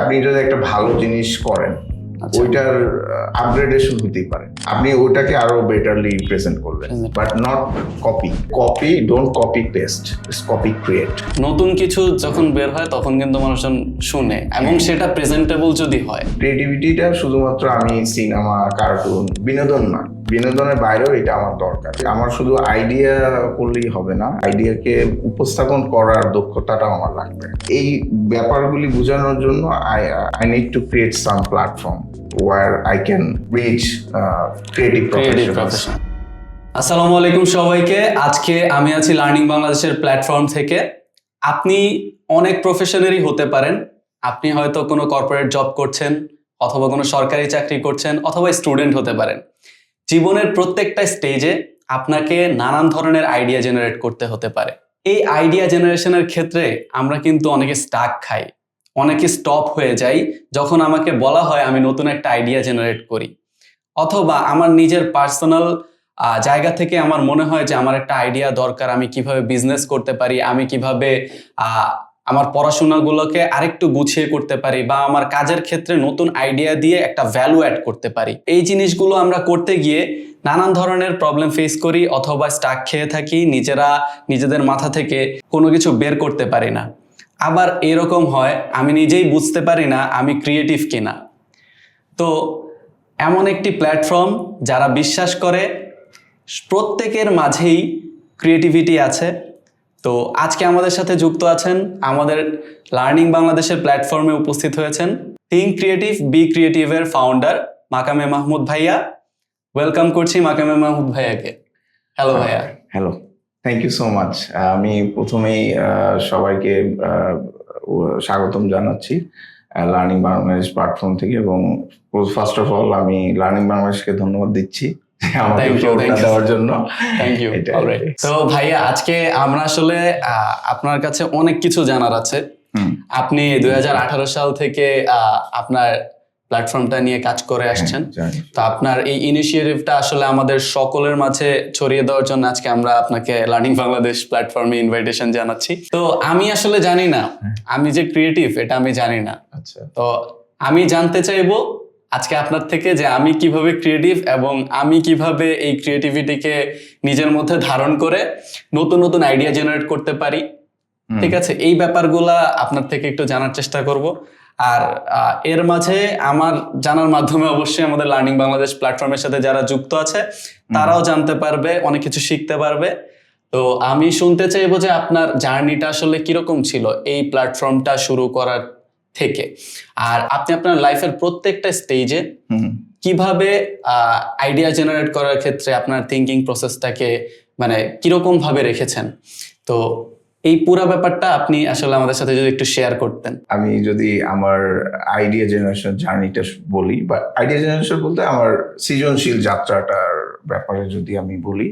আপনি যদি একটা ভালো জিনিস করেন, ওইটার আপগ্রেডেশন হতেই পারে, আপনি ওটাকে আরো বেটারলি প্রেজেন্ট করবেন, but not copy don't copy paste, copy create. নতুন কিছু যখন বের হয় তখন কিন্তু মানুষজন শুনে এবং সেটা প্রেজেন্টেবল যদি হয়। ক্রিয়েটিভিটিটা শুধুমাত্র আমি সিনেমা, কার্টুন, বিনোদন না, বিনোদনের বাইরেও এটা আমার দরকার। আমার শুধু আইডিয়া করলেই হবে না, আইডিয়াকে উপস্থাপন করার দক্ষতাটাও আমার লাগবে। এই ব্যাপারগুলি বোঝানোর জন্য I need to create some platform where I can reach creative professionals. আসসালামু আলাইকুম সবাইকে। আজকে আমি আছি লার্নিং বাংলাদেশের প্ল্যাটফর্ম থেকে। আপনি অনেক প্রফেশনেরই হতে পারেন। আপনি হয়তো কোনো কর্পোরেট জব করছেন, অথবা কোনো সরকারি চাকরি করছেন, অথবা স্টুডেন্ট হতে পারেন। জীবনের প্রত্যেকটা স্টেজে আপনাকে নানান ধরনের আইডিয়া জেনারেট করতে হতে পারে। এই আইডিয়া জেনারেশনের ক্ষেত্রে আমরা কিন্তু অনেকে স্টাক খাই, অনেকে স্টপ হয়ে যাই যখন আমাকে বলা হয় আমি নতুন একটা আইডিয়া জেনারেট করি, অথবা আমার নিজের পার্সোনাল জায়গা থেকে আমার মনে হয় যে আমার একটা আইডিয়া দরকার, আমি কিভাবে বিজনেস করতে পারি, আমি কিভাবে আমার পড়াশোনাগুলোকে আরেকটু গুছিয়ে করতে পারি, বা আমার কাজের ক্ষেত্রে নতুন আইডিয়া দিয়ে একটা ভ্যালু অ্যাড করতে পারি। এই জিনিসগুলো আমরা করতে গিয়ে নানান ধরনের প্রবলেম ফেস করি, অথবা স্টাক খেয়ে থাকি, নিজেদের মাথা থেকে কোনো কিছু বের করতে পারি না। আবার এরকম হয় আমি নিজেই বুঝতে পারি না আমি ক্রিয়েটিভ কিনা। তো এমন একটি প্ল্যাটফর্ম যারা বিশ্বাস করে প্রত্যেকের মাঝেই ক্রিয়েটিভিটি আছে। তো আজকে আমাদের সাথে যুক্ত আছেন, আমাদের লার্নিং বাংলাদেশের প্ল্যাটফর্মে উপস্থিত হয়েছেন থিঙ্ক ক্রিয়েটিভ বি ক্রিয়েটিভের ফাউন্ডার মাকামে মাহমুদ ভাইয়া। ওয়েলকাম করছি মাকামে মাহমুদ ভাইয়াকে। হ্যালো ভাইয়া। Hello, thank you so much. আমি প্রথমেই সবাইকে স্বাগতম জানাচ্ছি লার্নিং বাংলাদেশ প্ল্যাটফর্ম থেকে, এবং ফার্স্ট অফ অল আমি লার্নিং বাংলাদেশকে ধন্যবাদ দিচ্ছি আমাকে ফ্লোরটা দেওয়ার জন্য। Thank you. তো ভাইয়া, আজকে আমরা আসলে আপনার কাছে অনেক কিছু জানার আছে। আপনি 2018 সাল থেকে আপনার প্ল্যাটফর্মটা নিয়ে কাজ করে আসছেন। তো আপনার এই ইনিশিয়েটিভটা আসলে আমাদের সকলের মাঝে ছড়িয়ে দেওয়ার জন্য আজকে আমরা আপনাকে লার্নিং বাংলাদেশ প্ল্যাটফর্মে ইনভাইটেশন জানাচ্ছি। তো আমি আসলে জানি না আমি যে ক্রিয়েটিভ, এটা আমি জানি না। আচ্ছা, তো আমি জানতে চাইবো আজকে আপনার থেকে যে আমি কিভাবে ক্রিয়েটিভ, এবং আমি কিভাবে এই ক্রিয়েটিভিটিকে নিজের মধ্যে ধারণ করে নতুন নতুন আইডিয়া জেনারেট করতে পারি। ঠিক আছে, এই ব্যাপারগুলা আপনার থেকে একটু জানার চেষ্টা করব। আর এর মাঝে আমার জানার মাধ্যমে অবশ্যই আমাদের লার্নিং বাংলাদেশ প্ল্যাটফর্মের সাথে যারা যুক্ত আছে তারাও জানতে পারবে, অনেক কিছু শিখতে পারবে। তো আমি শুনতে চাইবো যে আপনার জার্নিটা আসলে কিরকম ছিল এই প্ল্যাটফর্মটা শুরু করার থেকে, আর আপনি আপনার লাইফের প্রত্যেকটা স্টেজে কিভাবে আইডিয়া জেনারেট করার ক্ষেত্রে আপনার থিঙ্কিং প্রসেসটাকে মানে কিরকম ভাবে রেখেছেন। তো এই পুরো ব্যাপারটা আপনি আসলে আমাদের সাথে যদি একটু শেয়ার করতেন। আমি যদি আমার আইডিয়া জেনারেশন জার্নিটা বলি, বা আইডিয়া জেনারেশন বলতে আমার সৃজনশীল যাত্রাটার ব্যাপারে যদি আমি বলি,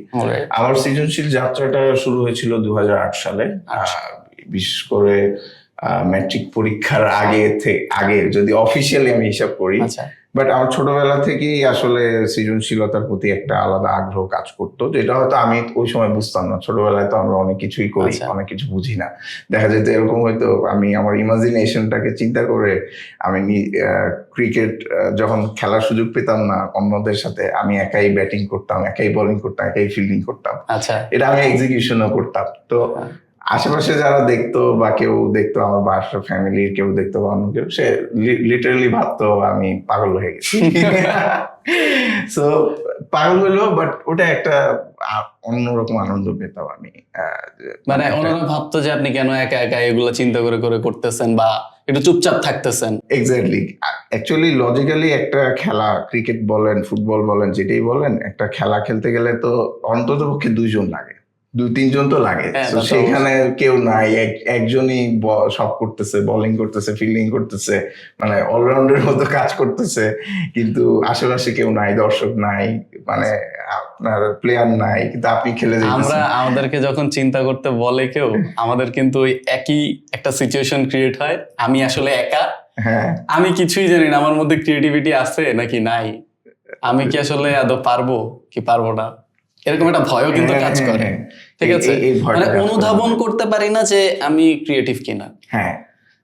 আমার সৃজনশীল যাত্রাটা শুরু হয়েছিল 2008 সালে। বিশেষ করে ম্যাট্রিক পরীক্ষার আগে যদি অফিসিয়ালি আমি হিসাব করি। বাট আমার ছোটবেলা থেকেই আসলে সৃজনশীলতার প্রতি একটা আলাদা আগ্রহ কাজ করতো, যেটা হয়তো আমি ওই সময় বুঝতাম না। ছোটবেলায় তো আমরা অনেক কিছুই করি, অনেক কিছু বুঝি না। দেখা যেত এরকম হয়তো আমি আমার ইমাজিনেশনটাকে চিন্তা করে আমি ক্রিকেট যখন খেলার সুযোগ পেতাম না অন্যদের সাথে, আমি একাই ব্যাটিং করতাম, একাই বোলিং করতাম, একাই ফিল্ডিং করতাম। এটা আমি এক্সিকিউশনও করতাম। তো আশেপাশে যারা দেখতো বা কেউ দেখতো, আমার বাসার ফ্যামিলির কেউ দেখতো বা অন্য কেউ, সে লিটারালি ভাবতো আমি পাগল হয়ে গেছি। সো পাগল হলো, বাট ওটা একটা অন্যরকম আনন্দ পেতাম আমি। মানে ওনারা ভাবতো যে আপনি কেন একা একা এগুলো চিন্তা করে করে করতেছেন, বা একটু চুপচাপ থাকতেছেন। এক্স্যাক্টলি। অ্যাকচুয়ালি লজিক্যালি একটা খেলা, ক্রিকেট বলেন, ফুটবল বলেন, যেটাই বলেন, একটা খেলা খেলতে গেলে তো অন্তত পক্ষে 2 জন লাগে, 2-3 জন তো লাগে। সেখানে কেউ নাই, একজনই সব করতেছে, বোলিং করতেছে, ফিল্ডিং করতেছে, মানে অলরাউন্ডের মতো কাজ করতেছে, কিন্তু আশেপাশে কেউ নাই, দর্শক নাই, মানে আপনার প্লেয়ার নাই, কিন্তু আপনি খেলে যাচ্ছেন। আমাদেরকে যখন চিন্তা করতে বলে কেউ, আমাদের কিন্তু ওই একই একটা সিচুয়েশন ক্রিয়েট হয়। আমি আসলে একা, আমি কিছুই জানি না আমার মধ্যে ক্রিয়েটিভিটি আছে নাকি নাই, আমি কি আসলে আদৌ পারবো কি পারবো না, এরকম একটা ভয়ও কিন্তু কাজ করে। ঠিক আছে, মানে অনুধাবন করতে পারি না যে আমি ক্রিয়েটিভ কিনা। হ্যাঁ,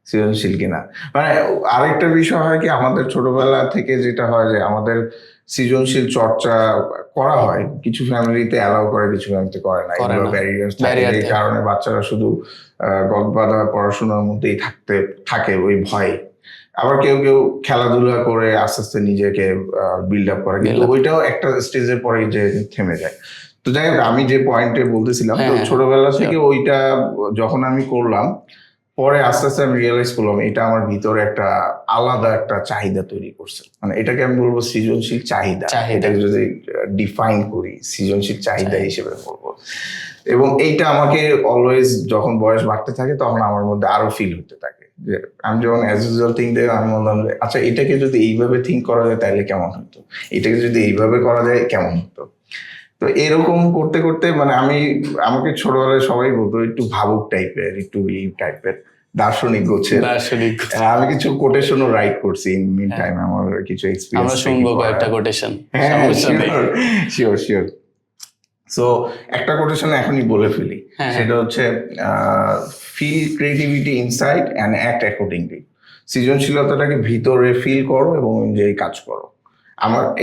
সৃজনশীল কিনা। মানে আরেকটা বিষয় হয় কি, আমাদের ছোটবেলা থেকে যেটা হয় যে আমাদের সৃজনশীল চর্চা করা হয়, কিছু ফ্যামিলিতে অ্যালাউ করে, কিছু ফ্যামিলিতে করে না, করে এগুলো না। ব্যারিয়ার থাকে, Barrier এই থাকে। কারণে বাচ্চারা শুধু গদবাঁধা পড়াশোনার মধ্যেই থাকে ওই ভয়ে। আবার কেউ কেউ খেলাধুলা করে আস্তে আস্তে নিজেকে বিল্ড আপ করে, কিন্তু Build up। ওইটাও একটা স্টেজের পরে যে থেমে যায়। তো যাই হোক, আমি যে পয়েন্টে বলতেছিলাম, তো হ্যাঁ, ছোটবেলা sure। থেকে ওইটা যখন আমি করলাম, পরে আস্তে আস্তে আমি রিয়েলাইজ করলাম এটা আমার ভিতরে একটা আলাদা একটা চাহিদা তৈরি করছে। মানে এটাকে আমি বলবো সৃজনশীল চাহিদা। এটাকে যদি ডিফাইন করি, সৃজনশীল চাহিদা হিসেবে বলবো। এবং এইটা আমাকে অলওয়েজ, যখন বয়স বাড়তে থাকে তখন আমার মধ্যে আরো ফিল হতে থাকে যে আমি যখন অ্যাজ ইউজুয়াল থিঙ্ক দেখে আমি বললাম যে আচ্ছা, এটাকে যদি এইভাবে থিঙ্ক করা যায় তাহলে কেমন হতো, এটাকে যদি এইভাবে করা যায় কেমন হতো। তো এরকম করতে করতে মানে আমাকে ছোটবেলায় সবাই বলতো একটু ভাবুক টাইপের, একটু এই টাইপের, দার্শনিক গোছের। দার্শনিক। আমি কিছু কোটেশনও রাইট করছি ইন মিন টাইম, আমার কিছু আমরা এক্সপেরিয়েন্স। শুনবো কয়েকটা কোটেশন। হ্যাঁ, শিওর শিওর। সো একটা কোটেশন এখনই বলে ফেলি, সেটা হচ্ছে feel creativity inside and act accordingly. সৃজনশীলতাটাকে ভিতরে ফিল করো এবং অনুযায়ী কাজ করো।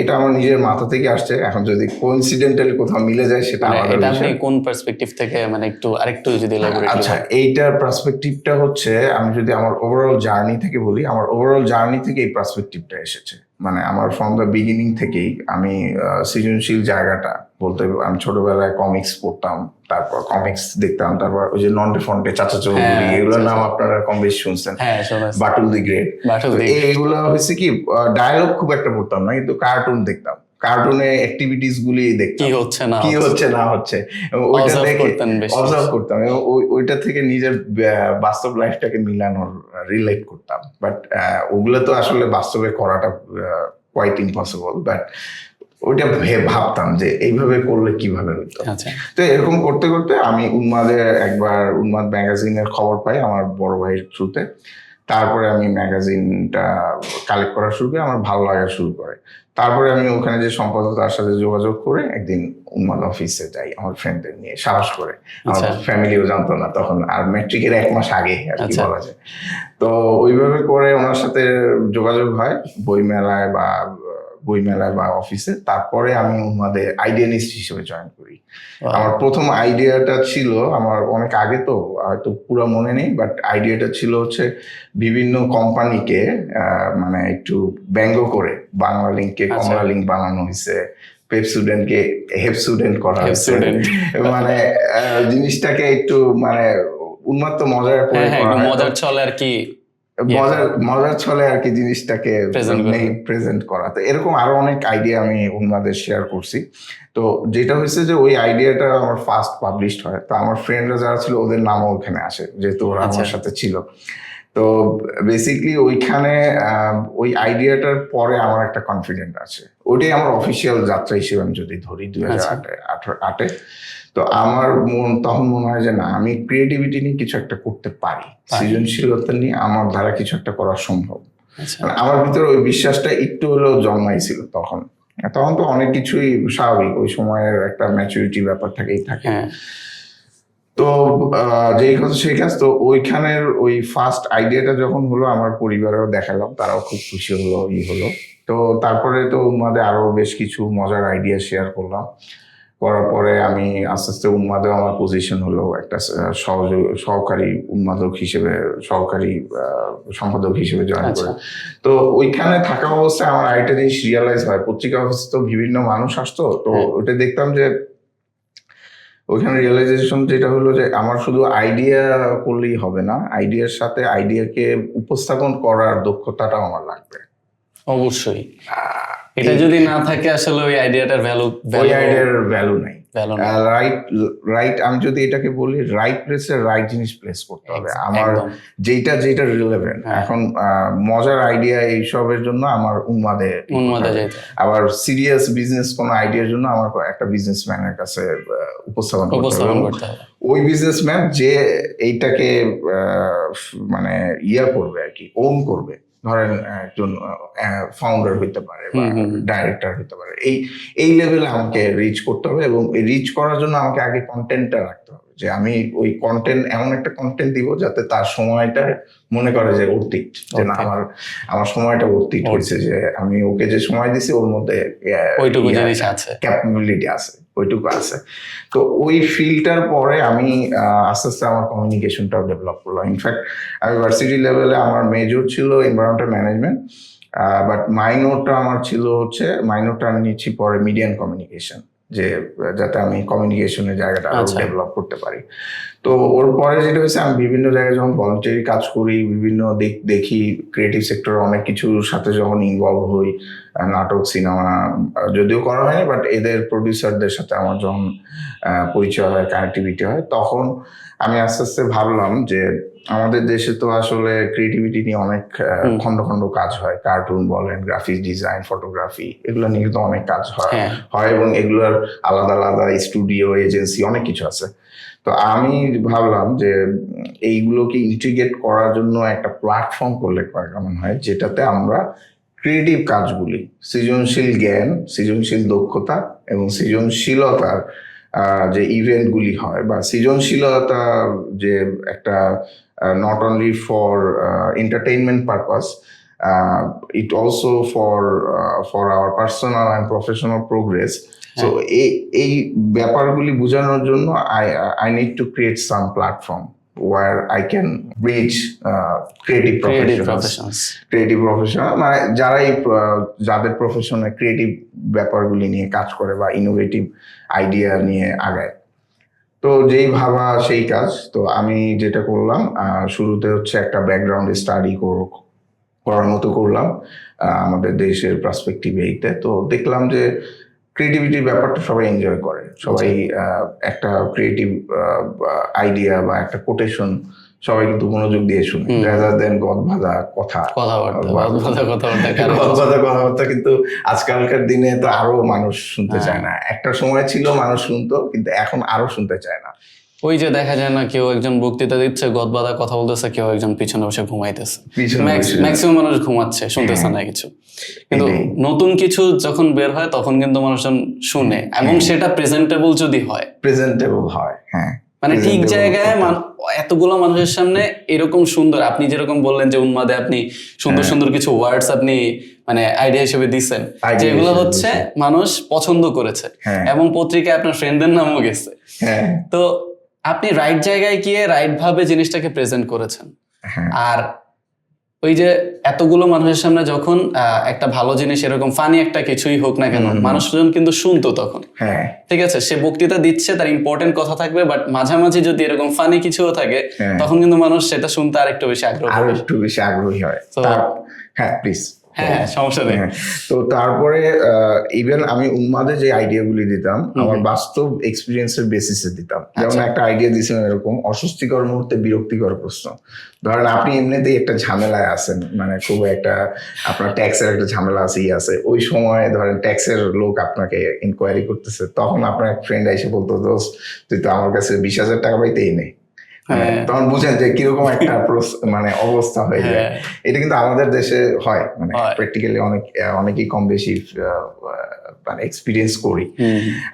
এটা আমার নিজের মাথা থেকে আসছে, এখন যদি কোইন্সিডেন্টালি কোথাও মিলে যায় সেটা আলাদা এটা আপনি বিষয়। কোন পার্সপেক্টিভ থেকে, মানে আরেকটু যদি এলাবোরেট আচ্ছা, এইটার পার্সপেক্টিভটা হচ্ছে, আমি যদি আমার ওভারঅল জার্নি থেকে বলি, আমার ওভারঅল জার্নি থেকে এই পার্সপেক্টিভটা এসেছে। মানে আমার ফ্রম দ্য বিগিনিং থেকেই আমি সৃজনশীল জায়গাটা বলতে, আমি ছোটবেলায় কমিক্স পড়তাম, তারপর কমিক্স দেখতাম, তারপর ওই যে নন্টে ফন্টে, চাচা চৌধুরী, এগুলোর নাম আপনারা কম বেশি শুনছেন, বাটুল দি গ্রেট। এইগুলো হচ্ছে কি, ডায়লগ খুব একটা পড়তাম না, কিন্তু কার্টুন দেখতাম, কার্টুনে অ্যাক্টিভিটিস গুলি দেখতাম, কি হচ্ছে না হচ্ছে, ওইটা দেখে অবজার্ভ করতাম এবং ওইটা থেকে নিজের বাস্তব লাইফটাকে মিলানোর, রিলেট করতাম। বাট ওগুলো তো আসলে বাস্তবে করাটা কোয়াইট ইম্পসিবল, বাট ওইটা ভাবতাম যে এইভাবে করলে কিভাবে হতো। তো এরকম করতে করতে আমি একবার উন্মাদ ম্যাগাজিনের খবর পাই আমার বড় ভাইয়ের থ্রুতে। তারপরে আমি ম্যাগাজিনটা কালেক্ট করা শুরু করি, আমার ভালো লাগা শুরু করে। তারপরে আমি ওখানে যে সম্পাদক, তার সাথে যোগাযোগ করে একদিন উন্মাদ অফিসে যাই আমার ফ্রেন্ডদের নিয়ে, সাহস করে। আমার ফ্যামিলিও জানতো না তখন, আর ম্যাট্রিকের 1 মাস আগে আর কি বলা যায়। তো ওইভাবে করে ওনার সাথে যোগাযোগ হয় বইমেলায় বা অফিসে। তারপরে আমি উন্মাদে আইডিয়ানিস্ট হিসেবে জয়েন করি। আমার প্রথম আইডিয়াটা ছিল, আমার অনেক আগে, তো হয়তো পুরো মনে নেই, বাট আইডিয়াটা ছিল হচ্ছে বিভিন্ন কোম্পানিকে মানে একটু ব্যঙ্গ করে বাংলা লিঙ্ককে কমলা লিঙ্ক বানানো হয়েছে, পেপসুডেন্টকে হেপসুডেন্ট করা হয়েছে, মানে জিনিসটাকে একটু মানে উন্মাত্ত মজার ছলে আর কি, মজার ছলে আর কি জিনিসটাকে প্রেজেন্ট করা। তো এরকম আরো অনেক আইডিয়া আমি উন্মাদের শেয়ার করছি। তো যেটা হয়েছে যে ওই আইডিয়াটা আমার ফার্স্ট পাবলিশড হয়, তো আমার ফ্রেন্ডরা যারা ছিল ওদের নামও ওখানে আসে, যেহেতু ওরা আমার সাথে ছিল। তো বেসিকলি ওইখানে ওই আইডিয়াটার পরে আমার একটা কনফিডেন্ট আছে, ওইটাই আমার অফিসিয়াল যাত্রা হিসেবে আমি যদি ধরি 2008-এ। তো আমার তখন মনে হয় যে না, আমি ক্রিয়েটিভিটি নিয়ে কিছু একটা করতে পারি, সৃজনশীলতা নিয়ে আমার দ্বারা কিছু একটা করা সম্ভব। আমার ভিতরে ওই বিশ্বাসটা একটু হলেও জন্মাইছিল তখন তো অনেক কিছুই স্বাভাবিক, ওই সময়ের একটা ম্যাচুরিটি ব্যাপার থাকে। তো যেই কথা সেই কাজ। তো ওইখানের ওই ফার্স্ট আইডিয়াটা যখন হলো, আমার পরিবারেও দেখালাম, তারাও খুব খুশি হলো। তো তারপরে তো উন্মাদে আরো বেশ কিছু মজার আইডিয়া শেয়ার করার পরে আমি আস্তে আস্তে উন্মাদেও আমার পজিশন হলো একটা সহকারী সম্পাদক হিসেবে জয়েন করে। তো ওইখানে থাকা অবস্থায় আমার আরেকটা জিনিস রিয়েলাইজ হয়, পত্রিকা অফিসে তো বিভিন্ন মানুষ আসতো, তো ওটা দেখতাম যে ওইখানে রিয়েলাইজেশন যেটা হলো যে আমার শুধু আইডিয়া করলেই হবে না, আইডিয়ার সাথে আইডিয়াকে উপস্থাপন করার দক্ষতাটাও আমার লাগবে। অবশ্যই, এটা যদি না থাকে আসলে ওই আইডিয়াটার ভ্যালু নাই। রাইট, আমি যদি এটাকে বলি, রাইট প্লেসে রাইট জিনিস প্লেস করতে হবে। আমার যেটা রিলেভেন্ট, এখন মজার আইডিয়া এইসবের জন্য আমার উন্মাদে, আবার সিরিয়াস বিজনেস কোন আইডিয়ার জন্য আমার একটা বিজনেসম্যানের কাছে উপস্থাপন করতে হবে। ওই বিজনেসম্যান যে এইটাকে মানে করবে আর কি, ওন করবে, ধরেন একজন ফাউন্ডার হইতে পারে বা ডাইরেক্টর হইতে পারে, এই লেভেলে আমাকে রিচ করতে হবে। এবং রিচ করার জন্য আমাকে আগে কন্টেন্টটা রাখতে হবে, যে আমি ওই কন্টেন্ট, এমন একটা কন্টেন্ট দিব যাতে তার সময়টা মনে করে যে অর্থিত, যে না আমার সময়টা অর্থিত হয়েছে, যে আমি ওকে যে সময় দিছি ওর মধ্যে ওইটুকু জিনিস আছে, ক্যাপাবিলিটি আছে, ওইটুকু আছে। তো ওই ফিল্ডটার পরে আমি আস্তে আস্তে আমার কমিউনিকেশনটাও ডেভেলপ করলাম। ইনফ্যাক্ট আমি ভার্সিটি লেভেলে আমার মেজর ছিল এনভায়রনমেন্টাল ম্যানেজমেন্ট, বাট মাইনরটা আমার ছিল হচ্ছে, মাইনরটা আমি নিচ্ছি পরে মিডিয়া অ্যান্ড কমিউনিকেশন, যে যাতে আমি কমিউনিকেশনের জায়গাটা আরো ডেভেলপ করতে পারি। তো ওর পরে যেটা হয়েছে, আমি বিভিন্ন জায়গায় যখন ভলান্টিয়ারি কাজ করি, বিভিন্ন দেখি ক্রিয়েটিভ সেক্টরে অনেক কিছুর সাথে যখন ইনভলভ হই, নাটক, সিনেমা যদিও করা হয়নি, বাট এদের প্রডিউসারদের সাথে আমার যখন পরিচয় হয়, কানেক্টিভিটি হয়, তখন আমি আস্তে আস্তে ভাবলাম যে আমাদের দেশে তো আসলে ক্রিয়েটিভিটি নিয়ে অনেক খন্ড খন্ড কাজ হয়, কার্টুন বলেন, গ্রাফিক্স ডিজাইন, ফটোগ্রাফি, এগুলো নিয়ে কিন্তু অনেক কাজ হয় এবং এগুলোর আলাদা আলাদা স্টুডিও, এজেন্সি, অনেক কিছু আছে। তো আমি ভাবলাম যে এইগুলোকে ইন্টিগ্রেট করার জন্য একটা প্ল্যাটফর্ম করলে কেমন হয়, যেটাতে আমরা ক্রিয়েটিভ কাজগুলি, সৃজনশীল জ্ঞান, সৃজনশীল দক্ষতা এবং সৃজনশীলতার যে ইভেন্টগুলি হয়, বা সৃজনশীলতা যে একটা not only for entertainment purpose, it also for our personal and professional progress. So এই ব্যাপারগুলি বোঝানোর জন্য I need to create some platform where I can reach creative professionals, মানে যাদের প্রফেশনে ক্রিয়েটিভ ব্যাপারগুলি নিয়ে কাজ করে বা ইনোভেটিভ আইডিয়া নিয়ে আগায়। তো যেই ভাবা সেই কাজ। তো আমি যেটা করলাম, শুরুতে হচ্ছে একটা ব্যাকগ্রাউন্ড স্টাডি করার মতো করলাম আমাদের দেশের পার্সপেক্টিভে এইতে। তো দেখলাম যে ক্রিয়েটিভিটির ব্যাপারটা সবাই এনজয় করে, সবাই একটা ক্রিয়েটিভ আইডিয়া বা একটা কোটেশন সবাই কিন্তু মনোযোগ দিয়ে শুনে, রাদার দেন গদবাঁধা কথাবার্তা কিন্তু আজকালকার দিনে তো আরো মানুষ শুনতে চায় না। একটা সময় ছিল মানুষ শুনতো, কিন্তু এখন আরো শুনতে চায় না। ওই যে দেখা যায় না, কেউ একজন বক্তৃতা দিচ্ছে, গদবাঁধা কথা বলতেছে, কেউ একজন পিছনে বসে ঘুমাইতেছে, ম্যাক্সিমাম মানুষ ঘুমাচ্ছে, শুনতেছে না কিছু। কিন্তু নতুন কিছু যখন বের হয় তখন কিন্তু মানুষজন শুনে, এবং সেটা প্রেজেন্টেবল যদি হয়, হ্যাঁ, মানে ঠিক জায়গায় এতগুলো মানুষের সামনে এরকম সুন্দর, আপনি যেরকম বললেন যে উন্মাদে আপনি সুন্দর সুন্দর কিছু ওয়ার্ডস আপনি মানে আইডিয়া হিসেবে দিচ্ছেন, যেগুলো হচ্ছে মানুষ পছন্দ করেছে, এবং পত্রিকায় আপনার ফ্রেন্ডদের নামও গেছে। তো আপনি রাইট জায়গায় গিয়ে রাইট ভাবে জিনিসটাকে প্রেজেন্ট করেছেন। আর ওই যে এতগুলো মানুষের সামনে যখন একটা ভালো জিনিস, এরকম ফানি একটা কিছুই হোক না কেন, মানুষজন কিন্তু শুনতো তখন। ঠিক আছে, সে বক্তৃতা দিচ্ছে, তার ইম্পর্টেন্ট কথা থাকবে, বাট মাঝামাঝি যদি এরকম ফানি কিছুও থাকে, তখন কিন্তু মানুষ সেটা শুনতে আরেকটু বেশি আগ্রহী হয়। হ্যাঁ, প্লিজ। হ্যাঁ, সমস্যা নেই। তো তারপরে ইভেন আমি উন্মাদে যে আইডিয়াগুলি দিতাম, আমার বাস্তব এক্সপিরিয়েন্সের বেসিসে দিতাম। যেমন একটা আইডিয়া দিয়েছিলাম এরকম, অস্বস্তিকর মুহূর্তে বিরক্তিকর প্রশ্ন। ধরেন আপনি এমনিতেই একটা ঝামেলায় আছেন, মানে খুব একটা আপনার ট্যাক্সের একটা ঝামেলা আছে, ওই সময় ধরেন ট্যাক্সের লোক আপনাকে ইনকোয়ারি করতেছে, তখন আপনার এক ফ্রেন্ড এসে বলতো, দোস্ত তুই তো আমার কাছে 20,000 টাকা পাইতেই নেই, তখন বুঝেন যে কিরকম একটা মানে অবস্থা হয়ে যায়। এটা কিন্তু আমাদের দেশে হয়, মানে প্র্যাকটিক্যালি অনেকেই কম বেশি মানে এক্সপিরিয়েন্স করি।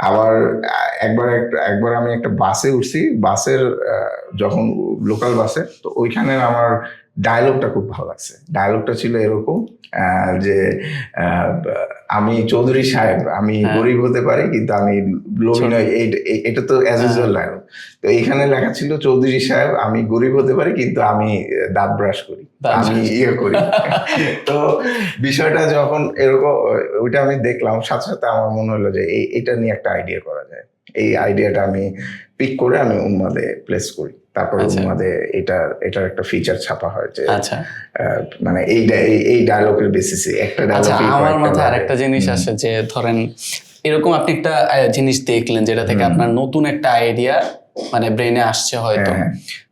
আবার একবার আমি একটা বাসে উঠছি, বাসের যখন লোকাল বাসে, তো ওইখানে আমার ডায়লগটা খুব ভালো লাগছে। ডায়লগটা ছিল এরকম যে আমি চৌধুরী সাহেব, আমি গরিব হতে পারি কিন্তু আমি লোভী নই। এটা তো অ্যাজ ইউজুয়াল ডায়লগ। তো এইখানে লেখা ছিল, চৌধুরী সাহেব আমি গরিব হতে পারি কিন্তু আমি দাঁত ব্রাশ করি, আমি করি। তো বিষয়টা যখন এরকম, ওইটা আমি দেখলাম, সাথে সাথে আমার মনে হলো যে এটা নিয়ে একটা আইডিয়া করা যায়। এই আইডিয়াটা আমি পিক করে আমি উন্মাদে প্লেস করি। তারপরে উন্মাদে এটার একটা ফিচার ছাপা হয় যে মানে এই ডায়লগের বেসিসে একটা ডায়লগ। আমার মাথায় আরেকটা জিনিস আসে যে ধরেন এরকম আপনি একটা জিনিস দেখলেন, যেটা থেকে আপনার নতুন একটা আইডিয়া মানে ব্রেনে আসছে হয়তো।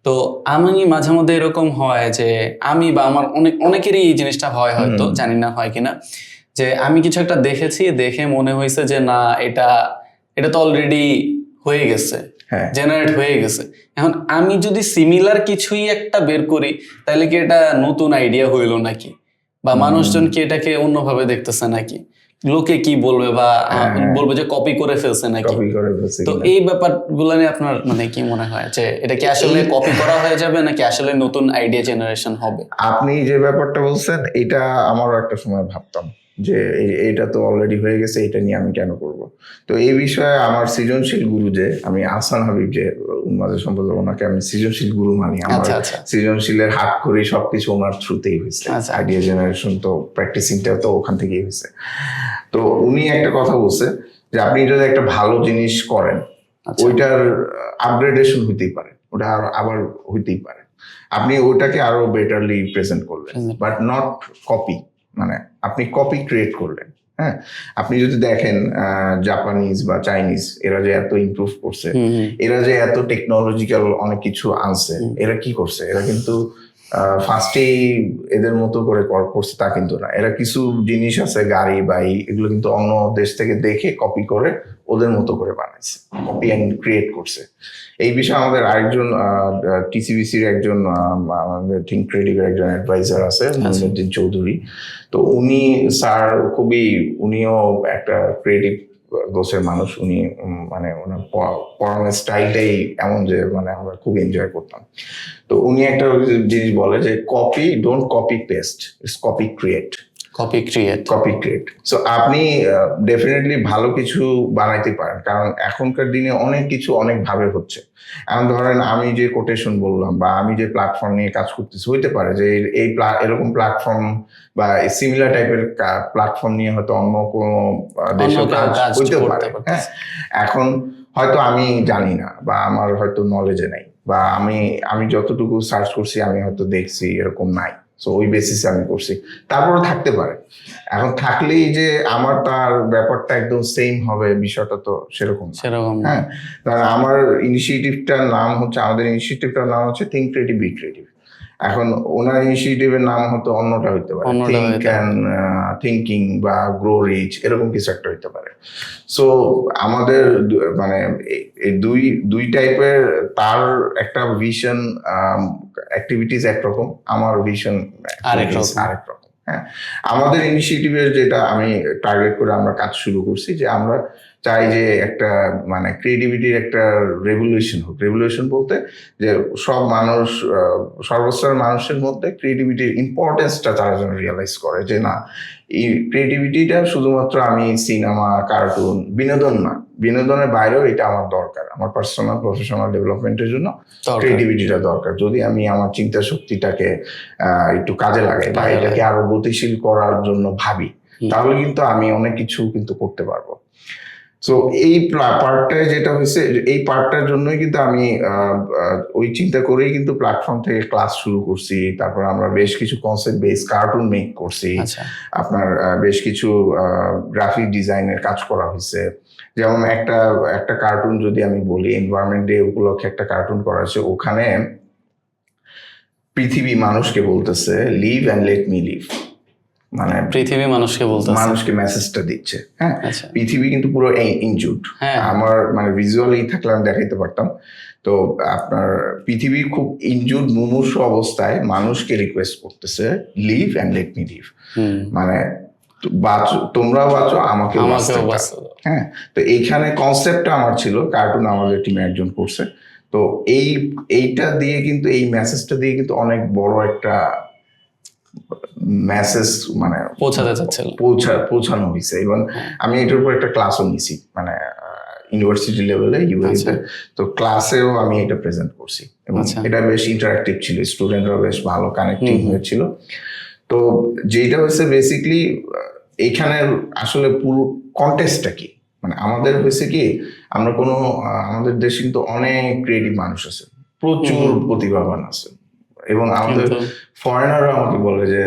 তো আমি মাঝে মধ্যে এরকম হয় যে আমি বা আমার অনেকেরই এই জিনিসটা হয়, হয়তো জানি না হয় কিনা, যে আমি কিছু একটা দেখে মনে হয়েছে যে না, এটা তো অলরেডি হয়ে গেছে, জেনারেট হয়ে গেছে। এখন আমি যদি সিমিলার কিছুই একটা বের করি, তাহলে কি এটা নতুন আইডিয়া হইলো নাকি, বা মানুষজন কি এটাকে অন্যভাবে দেখতেছে নাকি? লোকে কি বলবে বা হ্যাঁ। বলবে যে কপি করে ফেলছে নাকি। কপি করে ফেলছে তো কিনা। এই ব্যাপারগুলো নিয়ে আপনার মানে কি মনে হয় যে এটা কি আসলে কপি করা হয়ে যাবে নাকি আসলে নতুন আইডিয়া জেনারেশন হবে? আপনি যে ব্যাপারটা বলছেন এটা আমারও একটা সময় ভাবতাম যে এটা তো অলরেডি হয়ে গেছে, এটা নিয়ে আমি কেন করব। তো এই বিষয়ে আমার সৃজনশীল গুরু যে আমি আহসান হাবিব যে উন্মাদের সম্পাদক, ওনাকে আমি সৃজনশীল গুরু মানি। আমার আচ্ছা আচ্ছা সৃজনশীলের হাত করি সবকিছু ওনার থ্রুতেই হয়েছে। আচ্ছা। আইডিয়া জেনারেশন তো প্র্যাকটিসিংটা তো ওখান থেকেই হয়েছে। তো উনি একটা কথা বলছে যে আপনি যদি একটা ভালো জিনিস করেন আচ্ছা। ওইটার আপগ্রেডেশন হইতেই পারে, ওটা আবার হইতেই পারে। আপনি ওটাকে আরো বেটারলি প্রেজেন্ট করলেন, বাট নট কপি। মানে আপনি কপি ক্রিয়েট করলেন। হ্যাঁ, আপনি যদি দেখেন জাপানিজ বা চাইনিজ এরা যে এত ইমপ্রুভ করছে, এরা যে এত টেকনোলজিক্যাল অনেক কিছু আনছে, এরা কি করছে? এরা কিন্তু ফার্স্টেই এদের মতো করে করছে তা কিন্তু না। এরা কিছু জিনিস আছে গাড়ি বাই এগুলো কিন্তু অন্য দেশ থেকে দেখে কপি করে ওদের মতো করে বানাইছে, কপি অ্যান্ড ক্রিয়েট করছে। এই বিষয়ে আমাদের আরেকজন টিসিবিসির একজন আমাদের থিঙ্ক ক্রিয়েটিভের একজন অ্যাডভাইজার আছে, মঈনুদ্দিন চৌধুরী। তো উনি স্যার উনিও একটা ক্রিয়েটিভ গোছের মানুষ। উনি মানে ওনার পড়ানোর স্টাইলটাই এমন যে মানে আমরা খুব এনজয় করতাম। তো উনি একটা জিনিস বলে যে copy don't copy paste, it's copy create. Copy create. So আপনি ডেফিনেটলি ভালো কিছু বানাইতে পারেন, কারণ এখনকার দিনে অনেক কিছু অনেক ভাবে হচ্ছে। এখন ধরেন আমি যে কোটেশন বললাম বা আমি যে প্ল্যাটফর্ম নিয়ে কাজ করতেছি, হইতে পারে যে এরকম প্ল্যাটফর্ম বা সিমিলার টাইপের প্ল্যাটফর্ম নিয়ে হয়তো অন্য কোনো দেশে কাজ হইতে পারে। হ্যাঁ, এখন হয়তো আমি জানি না বা আমার হয়তো নলেজে নাই বা আমি যতটুকু সার্চ করছি আমি হয়তো দেখছি এরকম নাই। সো ওই বেসিসে আমি করছি, তারপরে থাকতে পারে। এখন থাকলেই যে আমার তার ব্যাপারটা একদম সেম হবে বিষয়টা তো সেরকম। হ্যাঁ, কারণ আমাদের ইনিশিয়েটিভটার নাম হচ্ছে থিঙ্ক ক্রিয়েটিভ বি ক্রিয়েটিভ। এখন ওনার ইনিশিয়েটিভের নাম হয়তো অন্যটা হইতে পারে, থিঙ্কিং বা গ্রো রিচ এরকম কিছু একটা হইতে পারে। সো আমাদের মানে এই দুই টাইপের, তার একটা ভিশন অ্যাক্টিভিটিস একরকম, আমার ভিশন আরেক রকম। হ্যাঁ, আমাদের ইনিশিয়েটিভের যেটা আমি টার্গেট করে আমরা কাজ শুরু করছি যে আমরা চাই যে একটা মানে ক্রিয়েটিভিটির একটা রেভলিউশন হোক। রেভলিউশন বলতে যে সব মানুষ, সর্বস্তরের মানুষের মধ্যে ক্রিয়েটিভিটির ইম্পর্টেন্সটা তারা যেন রিয়েলাইজ করে যে না, এই ক্রিয়েটিভিটিটা শুধুমাত্র আমি সিনেমা কার্টুন বিনোদন না, বিনোদনের বাইরেও এটা আমার দরকার। আমার পার্সোনাল প্রফেশনাল ডেভেলপমেন্টের জন্য ক্রিয়েটিভিটিটা দরকার। যদি আমি আমার চিন্তা শক্তিটাকে একটু কাজে লাগাই বা এটাকে আরো গতিশীল করার জন্য ভাবি, তাহলে কিন্তু আমি অনেক কিছু কিন্তু করতে পারবো। তো এই পার্টটায় যেটা হয়েছে, এই পার্টটার জন্যই কিন্তু আমি ওই চিন্তা করেই কিন্তু প্ল্যাটফর্ম থেকে ক্লাস শুরু করছি। তারপর আমরা বেশ কিছু কনসেপ্ট বেস কার্টুন মেক করছি। আপনার বেশ কিছু গ্রাফিক ডিজাইনের কাজ করা হয়েছে। যেমন একটা কার্টুন যদি আমি বলি, এনভায়রনমেন্ট ডে উপলক্ষে একটা কার্টুন করা হয়েছে। ওখানে পৃথিবী মানুষকে বলতেছে live and let me live. মানে পৃথিবী মানুষকে মেসেজটা দিচ্ছে। হ্যাঁ, পৃথিবী কিন্তু পুরো ইনজুড। আমার মানে ভিজুয়ালি থাকলে আমি দেখাইতে পারতাম। তো আপনার পৃথিবী খুব ইনজুড মুমূর্ষু অবস্থায় মানুষকে রিকোয়েস্ট করতেছে live and let me live. মানে তোমরাও বাঁচো, আমাকেও বাঁচো। হ্যাঁ, তো এইখানে কনসেপ্টটা আমার ছিল, কার্টুন আমাদের টিমে একজন করছে। তো এইটা দিয়ে কিন্তু এই মেসেজটা দিয়ে কিন্তু অনেক বড় একটা মেসেজ মানে পৌঁছানো হয়েছে। এবং আমি এটার উপর একটা ক্লাসও নিছি, মানে ইউনিভার্সিটি লেভেলে ইউএতে। তো ক্লাসেও আমি এটা প্রেজেন্ট করছি এবং এটা বেশ ইন্টারেক্টিভ ছিল, স্টুডেন্টরা বেশ ভালো কানেক্টিং হয়েছিল। তো যেটা হচ্ছে বেসিকলি এইখানের আসলে পুরো কন্টেক্সটটা কি, মানে আমাদের হয়েছে কি, আমরা আমাদের দেশে কিন্তু অনেক ক্রিয়েটিভ মানুষ আছে, প্রচুর প্রতিভাবান আছে। এবং আমাদের ফরেনাররা আমাকে বলে যে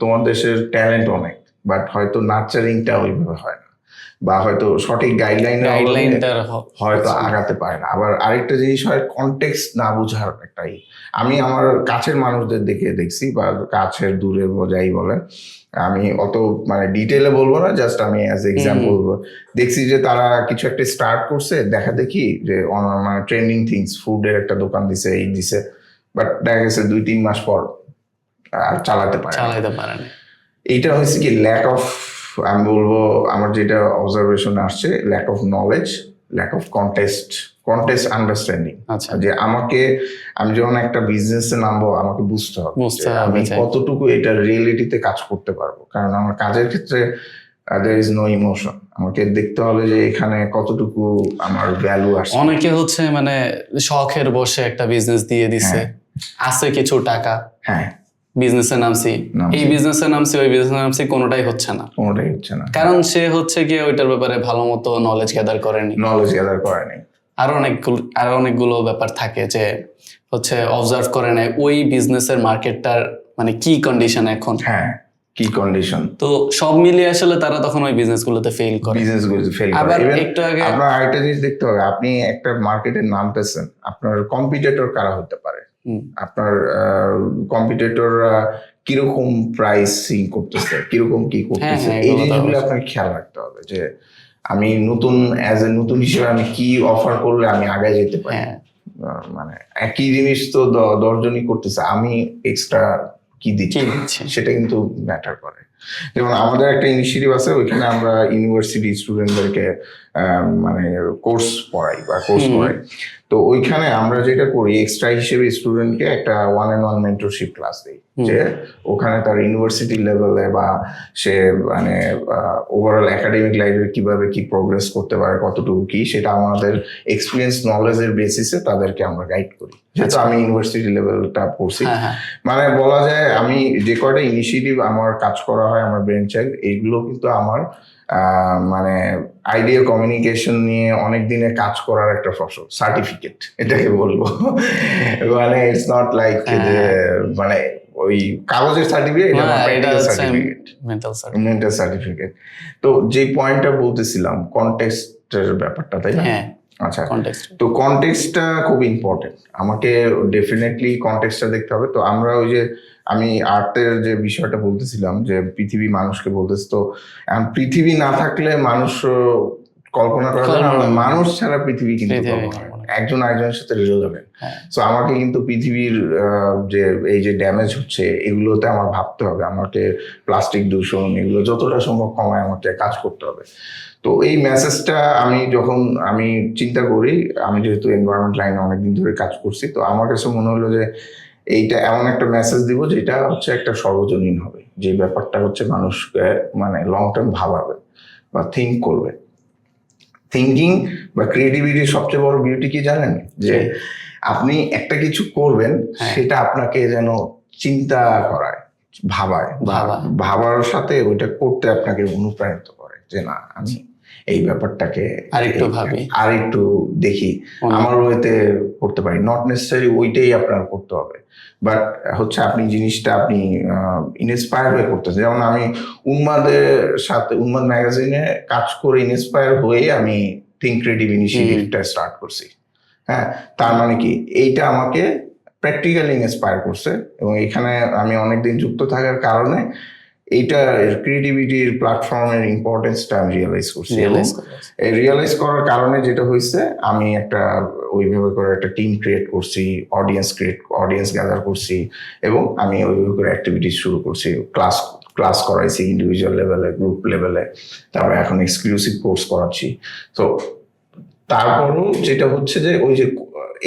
তোমার দেশের ট্যালেন্ট অনেক, বাট হয়তো নার্চারিংটা ওইভাবে হয় না বা হয়তো সঠিক গাইডলাইনটা হয়তো আগাতে পারে না। আবার আরেকটা জিনিস হয় কনটেক্সট না বোঝার একটাই। আমি আমার কাছের মানুষদের দেখছি বা কাছের দূরে যাই বলে, আমি অত মানে ডিটেলে বলবো না, জাস্ট আমি অ্যাজ এক্সাম্পল বলবো, দেখছি যে তারা কিছু একটা স্টার্ট করছে, দেখি যে মানে ট্রেন্ডিং থিংস, ফুডের একটা দোকান দিছে, এই দিছে, বাট দেখা গেছে 2-3 মাস পর আর চালাতে পারে না। এইটা হয়েছে কি ল্যাক অফ আমি বলবো আমার যেটা অবজারভেশন আসছে, lack of knowledge, lack of context understanding. আচ্ছা, যে আমি যখন একটা বিজনেসে নামবো আমাকে বুঝতে হবে যে আমি কতটুকু এটা রিয়েলিটিতে কাজ করতে পারবো, কারণ আমার কাজের ক্ষেত্রে there is no emotion। আমাকে দেখতে হবে যে এখানে কতটুকু আমার ভ্যালু আসছে। অনেকে হচ্ছে মানে শখের বসে একটা বিজনেস দিয়ে দিছে, আছে কিছু টাকা, হ্যাঁ বিজনেসে নামছি, এই বিজনেসে নামছি, ওই বিজনেসে নামছি, কোনোটাই হচ্ছে না। কারণ সে হচ্ছে গিয়ে ওইটার ব্যাপারে ভালো মতো নলেজ গ্যাদার করেনি। আরো অনেকগুলো ব্যাপার থাকে যে হচ্ছে অবজার্ভ করে নেয় ওই বিজনেসের মার্কেটটার মানে কি কন্ডিশন এখন, কি কন্ডিশন। তো সব মিলিয়ে আসলে তারা তখন ওই বিজনেসগুলোতে ফেল করে। আবার একটু আগে আপনার আরেকটা জিনিস দেখতে হবে, আপনি একটা মার্কেটে নামতেছেন, আপনার কম্পিটিটর কারা হতে পারে, আপনার কম্পিটিটররা কিরকম প্রাইসিং করতেছে, কিরকম কি করতেছে, এই জিনিসগুলো আপনাকে খেয়াল রাখতে হবে যে আমি নতুন হিসেবে আমি কি অফার করলে আমি আগে যেতে পারি। মানে একই জিনিস তো 10 জনই করতেছে, আমি এক্সট্রা কি দিচ্ছি সেটা কিন্তু ম্যাটার করে। যেমন আমাদের একটা ইনিশিয়েটিভ আছে, ওইখানে আমরা ইউনিভার্সিটি স্টুডেন্টদেরকে মানে কোর্স পড়াই। তো ওইখানে আমরা যেটা করি, এক্সট্রা হিসেবে স্টুডেন্টকে একটা 1-on-1 মেন্টরশিপ ক্লাস দিই, যে ওখানে তার ইউনিভার্সিটি লেভেলে বা সে মানে ওভারঅল একাডেমিক লাইফে কিভাবে কি প্রোগ্রেস করতে পারে, কতটুকু কি, সেটা আমাদের এক্সপিরিয়েন্স নলেজের বেসিসে তাদেরকে আমরা গাইড করি। যেহেতু আমি ইউনিভার্সিটি লেভেলটা পড়ছি, মানে বলা যায় আমি যে কয়টা ইনিশিয়েটিভ আমার কাজ করা হয় আমার ব্রেন চাইল্ড, এইগুলো কিন্তু আমার মানে আইডিয়া কমিউনিকেশন নিয়ে অনেক দিনে কাজ করার একটা ফসল, সার্টিফিকেট এটাকে বলবো। মানে ইটস নট লাইক যে মানে ওই কাগজের সার্টিফিকেট, মেন্টাল সার্টিফিকেট। তো যে পয়েন্টটা বলতেছিলাম কনটেক্সটের ব্যাপারটা, তাই না? আচ্ছা, তো কনটেক্সটটা খুব ইম্পর্টেন্ট, আমাকে ডেফিনেটলি কনটেক্সটটা দেখতে হবে। তো আমরা ওই যে আমি আর্টের যে বিষয়টা বলতেছিলাম যে পৃথিবী মানুষকে বলতেছে, তো পৃথিবী না থাকলে মানুষ কল্পনা করা যায় না, মানুষ ছাড়া পৃথিবী কিন্তু একজন আরেকজনের সাথে রিলেভেন্ট। সো আমাকে কিন্তু পৃথিবীর যে এই যে ড্যামেজ হচ্ছে এগুলোতে আমার ভাবতে হবে, আমাকে প্লাস্টিক দূষণ এগুলো যতটা সম্ভব কমায় আমাকে কাজ করতে হবে। তো এই মেসেজটা আমি চিন্তা করি, আমি যেহেতু এনভায়রনমেন্ট লাইনে অনেকদিন ধরে কাজ করছি, তো আমার কাছে মনে হলো যে এইটা এমন একটা মেসেজ দিব যেটা হচ্ছে একটা সর্বজনীন হবে, যে ব্যাপারটা হচ্ছে মানুষকে মানে লং টার্ম ভাবাবে বা থিঙ্ক করবে। থিঙ্কিং বা ক্রিয়েটিভিটির সবচেয়ে বড় বিউটি কি জানেন? যে আপনি একটা কিছু করবেন, সেটা আপনাকে যেন চিন্তা করায়, ভাবার সাথে ওইটা করতে আপনাকে অনুপ্রাণিত করে, যে না আমি এই ব্যাপারটাকে আরেকটু দেখি আমার ওইতে করতে পারি। নট নেসেসারি ওইটাই আপনার করতে হবে, বাট হচ্ছে আপনি জিনিসটা আপনি ইন্সপায়ার হয়ে করতেছেন। যেমন আমি উন্মাদ ম্যাগাজিনে কাজ করে ইন্সপায়ার হয়ে আমি থিঙ্ক ক্রিয়েটিভ ইনিশিয়েটিভটা স্টার্ট করছি। তার মানে কি, এইটা আমাকে প্র্যাকটিক্যালি ইন্সপায়ার করছে, এবং এখানে আমি অনেকদিন যুক্ত থাকার কারণে এইটা ক্রিয়েটিভিটির প্ল্যাটফর্মের ইম্পর্টেন্সটা আমি রিয়েলাইজ করার কারণে যেটা হয়েছে, আমি একটা ওইভাবে করে একটা টিম ক্রিয়েট করছি, অডিয়েন্স গ্যাদার করছি, এবং আমি ওইভাবে করে অ্যাক্টিভিটিস শুরু করছি। ক্লাস করাইছি ইন্ডিভিজুয়াল লেভেলে, গ্রুপ লেভেলে, তারপরে এখন এক্সক্লুসিভ কোর্স করাচ্ছি। তো তারপরও যেটা হচ্ছে যে ওই যে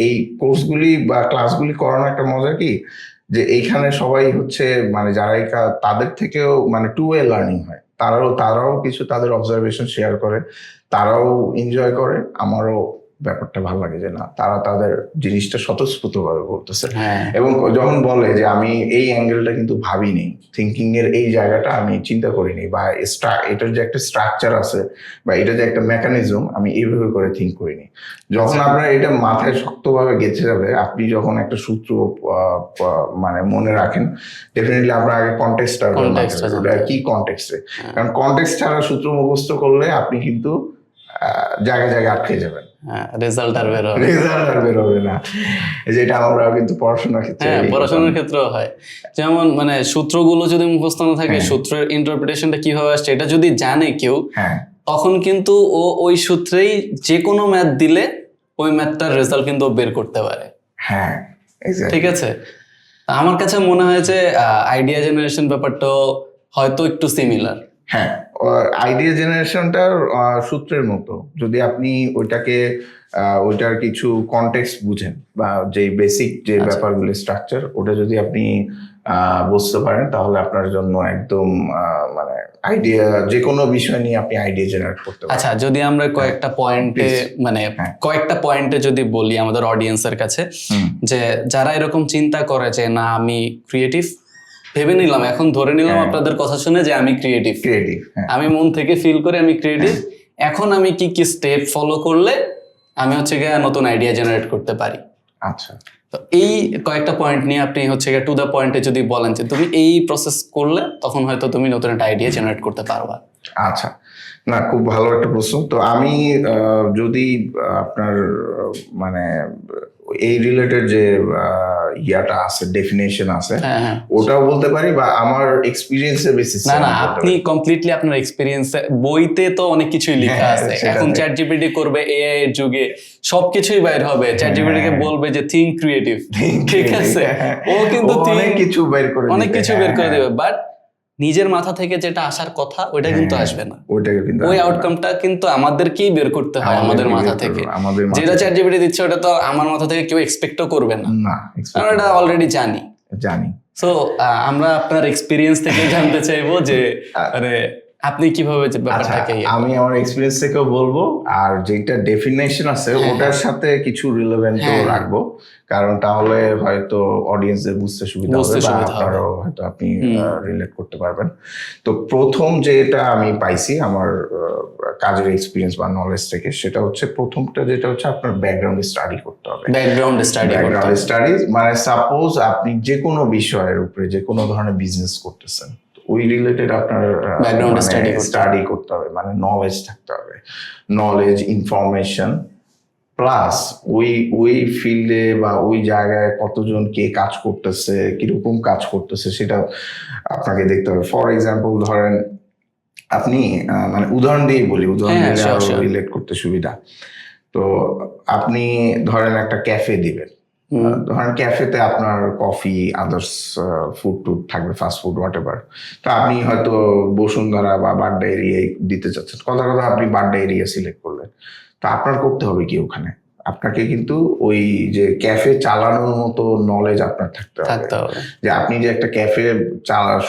এই কোর্সগুলি বা ক্লাসগুলি করানোর একটা মজা কি, যে এইখানে সবাই হচ্ছে মানে যারা তাদের থেকেও মানে টু ওয়ে লার্নিং হয়, তারাও কিছু তাদের অবজারভেশন শেয়ার করে, তারাও এনজয় করে, আমারও ব্যাপারটা ভালো লাগে যে না তারা তাদের জিনিসটা স্বতঃস্ফূর্ত ভাবে বলতেছে। এবং যখন বলে যে আমি এই অ্যাঙ্গেলটা কিন্তু ভাবিনি, থিঙ্কিং এর এই জায়গাটা আমি চিন্তা করিনি, বা এটার যে একটা স্ট্রাকচার আছে বা এটা যে একটা মেকানিজম আমি এইভাবে করে থিঙ্ক করিনি, যখন আপনার এটা মাথায় শক্তভাবে গেঁথে যাবে, আপনি যখন একটা সূত্র মানে মনে রাখেন, ডেফিনেটলি আপনার আগে কনটেক্সটটা কি কনটেক্সটে, কারণ কনটেক্সট ছাড়া সূত্র মুখস্থ করলে আপনি কিন্তু জায়গায় আটকে যাবেন, রেজাল্ট আর বেরোবে না। যেটা আমরা কিন্তু পড়াশোনার ক্ষেত্রেও হয়, যেমন মানে সূত্রগুলো যদি মুখস্থ না থাকে, সূত্রের ইন্টারপ্রিটেশনটা কিভাবে আসছে এটা যদি জানে কেউ, তখন কিন্তু ও ওই সূত্রেই যে কোনো ম্যাথ দিলে ওই ম্যাথটার রেজাল্ট কিন্তু বের করতে পারে। ঠিক আছে, আমার কাছে মনে হয় যে আইডিয়া জেনারেশন ব্যাপারটা হয়তো একটু সিমিলার। হ্যাঁ, আইডিয়া জেনারেশনটার সূত্রের মতো, যদি আপনি ওইটাকে ওইটার কিছু কনটেক্সট বুঝেন বা যে বেসিক যে আচ্ছা। ব্যাপারগুলো স্ট্রাকচার, ওটা যদি আপনি বুঝতে পারেন, তাহলে আপনার জন্য একদম মানে আইডিয়া, যে কোনো বিষয় নিয়ে আপনি আইডিয়া জেনারেট করতে পারেন। আচ্ছা, যদি আমরা কয়েকটা পয়েন্টে মানে হ্যাঁ। কয়েকটা পয়েন্টে যদি বলি আমাদের অডিয়েন্সের কাছে, হুম। যে যারা এরকম চিন্তা করে যে না আমি ক্রিয়েটিভ, ভেবে নিলাম, এখন ধরে নিলাম হ্যাঁ। আপনাদের কথা শুনে যে আমি ক্রিয়েটিভ, ক্রিয়েটিভ, হ্যাঁ। আমি মন থেকে ফিল করে আমি ক্রিয়েটিভ, এখন আমি কি কি স্টেপ ফলো করলে আমি হচ্ছে গিয়ে নতুন আইডিয়া জেনারেট করতে পারি। আচ্ছা, তো এই কয়েকটা পয়েন্ট নিয়ে আপনি হচ্ছে গিয়ে টু দ্য পয়েন্টে যদি বলেন যে তুমি এই প্রসেস করলে তখন হয়তো তুমি নতুন একটা আইডিয়া জেনারেট করতে পারবা। আচ্ছা, না খুব ভালো একটা প্রশ্ন। তো আমি যদি আপনার মানে এই রিলেটেড যে ইয়াটা আছে, ডেফিনেশন আছে, হ্যাঁ হ্যাঁ, ওটাও বলতে পারি, বা আমার এক্সপিরিয়েন্সের বেসিস। না না, আপনি কমপ্লিটলি আপনার এক্সপিরিয়েন্স, বইতে তো অনেক কিছুই লেখা হ্যাঁ, আছে, সেটা এখন ঠিক। চ্যাট জিপিটি করবে, এআই এর যুগে সবকিছুই বাইর হবে, চ্যাট জিপিটি কে বলবে যে থিঙ্ক ক্রিয়েটিভ, ঠিক আছে, ও কিন্তু অনেক কিছু বের করে অনেক দিবে, কিছু বের করে দেবে, বাট নিজের মাথা থেকে যেটা আসার কথা ওইটা কিন্তু আসবে না, ওইটাকে কিন্তু ওই আউটকামটা কিন্তু আমাদেরকেই বের করতে হয় আমাদের মাথা থেকে। আমাদের যেটা চ্যাট জিপিটি দিচ্ছে ওটা তো আমার মাথা থেকে কেউ এক্সপেক্টও করবে না, না, কারণ এটা অলরেডি জানি। জানি। সো আমরা আপনার এক্সপিরিয়েন্স থেকে জানতে চাইবো যে মানে আপনি কিভাবে যে আচ্ছা, ব্যাপারটাকে আমি আমার এক্সপিরিয়েন্স থেকেও বলবো, আর যেটা ডেফিনেশন আছে ওটার সাথে কিছু রিলেভেন্টও রাখবো, কারণ তাহলে হয়তো অডিয়েন্সদের বুঝতে সুবিধা হবে, বা আপনারও হয়তো আপনি রিলেট করতে পারবেন। তো প্রথম যেটা আমি পাইছি আমার কাজের এক্সপিরিয়েন্স বা নলেজ থেকে, সেটা হচ্ছে প্রথমটা যেটা হচ্ছে আপনার ব্যাকগ্রাউন্ড স্টাডি করতে হবে। ব্যাকগ্রাউন্ড স্টাডি মানে সাপোজ আপনি যে কোনো বিষয়ের উপরে যে কোনো ধরনের বিজনেস করতেছেন, ওই রিলেটেড আপনার ব্যাকগ্রাউন্ড স্টাডি করতে হবে, মানে নলেজ থাকতে হবে, নলেজ, ইনফরমেশন, প্লাস ওই ফিল্ডে বা ওই জায়গায় কতজন কে কাজ করতেছে, কিরকম কাজ করতেছে, সেটা আপনাকে দেখতে হবে। ফর এক্সাম্পল ধরেন আপনি মানে উদাহরণ দিয়ে বলি, উদাহরণ দিলে আরো রিলেট করতে সুবিধা। তো আপনি ধরেন একটা ক্যাফে দিবেন, ধরেন ক্যাফেতে আপনার কফি, আদার্স ফুড টুড থাকবে, ফাস্ট ফুড, হোয়াট এভার। তো আপনি হয়তো বসুন্ধরা বা বাড্ডা এরিয়ায় দিতে চাচ্ছেন, কথা আপনি বাড্ডা এরিয়া সিলেক্ট করলেন। তো আপনার করতে হবে কি, ওখানে আপনাকে কিন্তু ওই যে ক্যাফে চালানোর মতো নলেজ আপনার থাকতে হবে, যে আপনি যে একটা ক্যাফে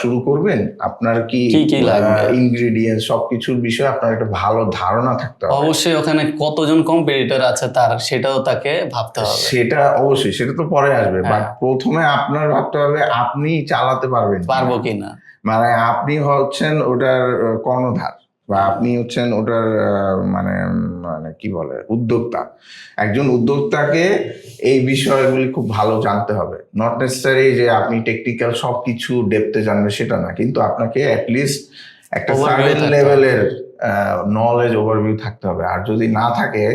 শুরু করবেন, আপনার কি ইনগ্রেডিয়েন্টস সবকিছুর বিষয়ে আপনার একটা ভালো ধারণা থাকতে হবে। অবশ্যই ওখানে কতজন কম্পিটিটর আছে তার সেটাও তাকে ভাবতে হবে। সেটা অবশ্যই, সেটা তো পরে আসবে, বাট প্রথমে আপনার ভাবতে হবে আপনি চালাতে পারবো কিনা, মানে আপনি হচ্ছেন ওটার কর্ণধার, বা আপনি হচ্ছেন ওটার মানে মানে কি বলে, উদ্যোক্তা। একজন উদ্যোক্তাকে এই বিষয়গুলি খুব ভালো জানতে হবে, নট নেসেসারি যে আপনি টেকনিক্যাল সবকিছু ডেপথে জানবে সেটা না, কিন্তু আপনাকে অ্যাটলিস্ট একটা সার্টেন লেভেলের নলেজ, ওভারভিউ থাকতে হবে। আর যদি না থাকে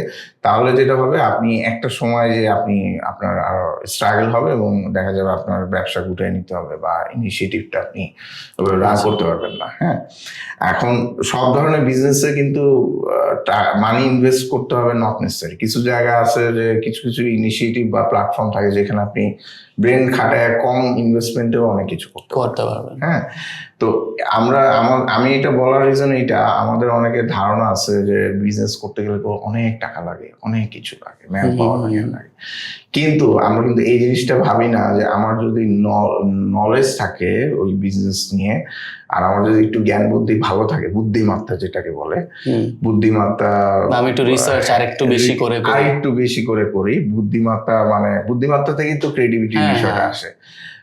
তাহলে যেটা হবে, আপনি একটা সময় যে আপনার আরো স্ট্রাগল হবে এবং দেখা যাবে আপনার ব্যবসা গুটিয়ে নিতে হবে, বা ইনিশিয়েটিভটা আপনি রান করতে পারবেন না। হ্যাঁ, এখন সব ধরনের বিজনেসে কিন্তু মানি ইনভেস্ট করতে হবে, নট নেসেসারি। কিছু জায়গা আছে যে কিছু কিছু ইনিশিয়েটিভ বা প্ল্যাটফর্ম থাকে যেখানে আপনি ব্রেন খাটায় কম ইনভেস্টমেন্টেও অনেক কিছু করতে পারবেন। হ্যাঁ, তো আমি এটা বলার রিজন এইটা, আমাদের অনেকের ধারণা আছে যে বিজনেস করতে গেলে তো অনেক টাকা লাগে, অনেক কিছু লাগে, ম্যান পাওয়ার লাগে, কিন্তু আমরা কিন্তু এই জিনিসটা ভাবি না যে আমার যদি নলেজ থাকে ওই বিজনেস নিয়ে, আর আমার যদি একটু জ্ঞান বুদ্ধি ভালো থাকে, বুদ্ধিমত্তা যেটাকে বলে, বুদ্ধিমত্তা, আমি একটু রিসার্চ আর একটু বেশি করে করি, বুদ্ধিমত্তা থেকেই তো ক্রিয়েটিভিটির বিষয়টা আসে।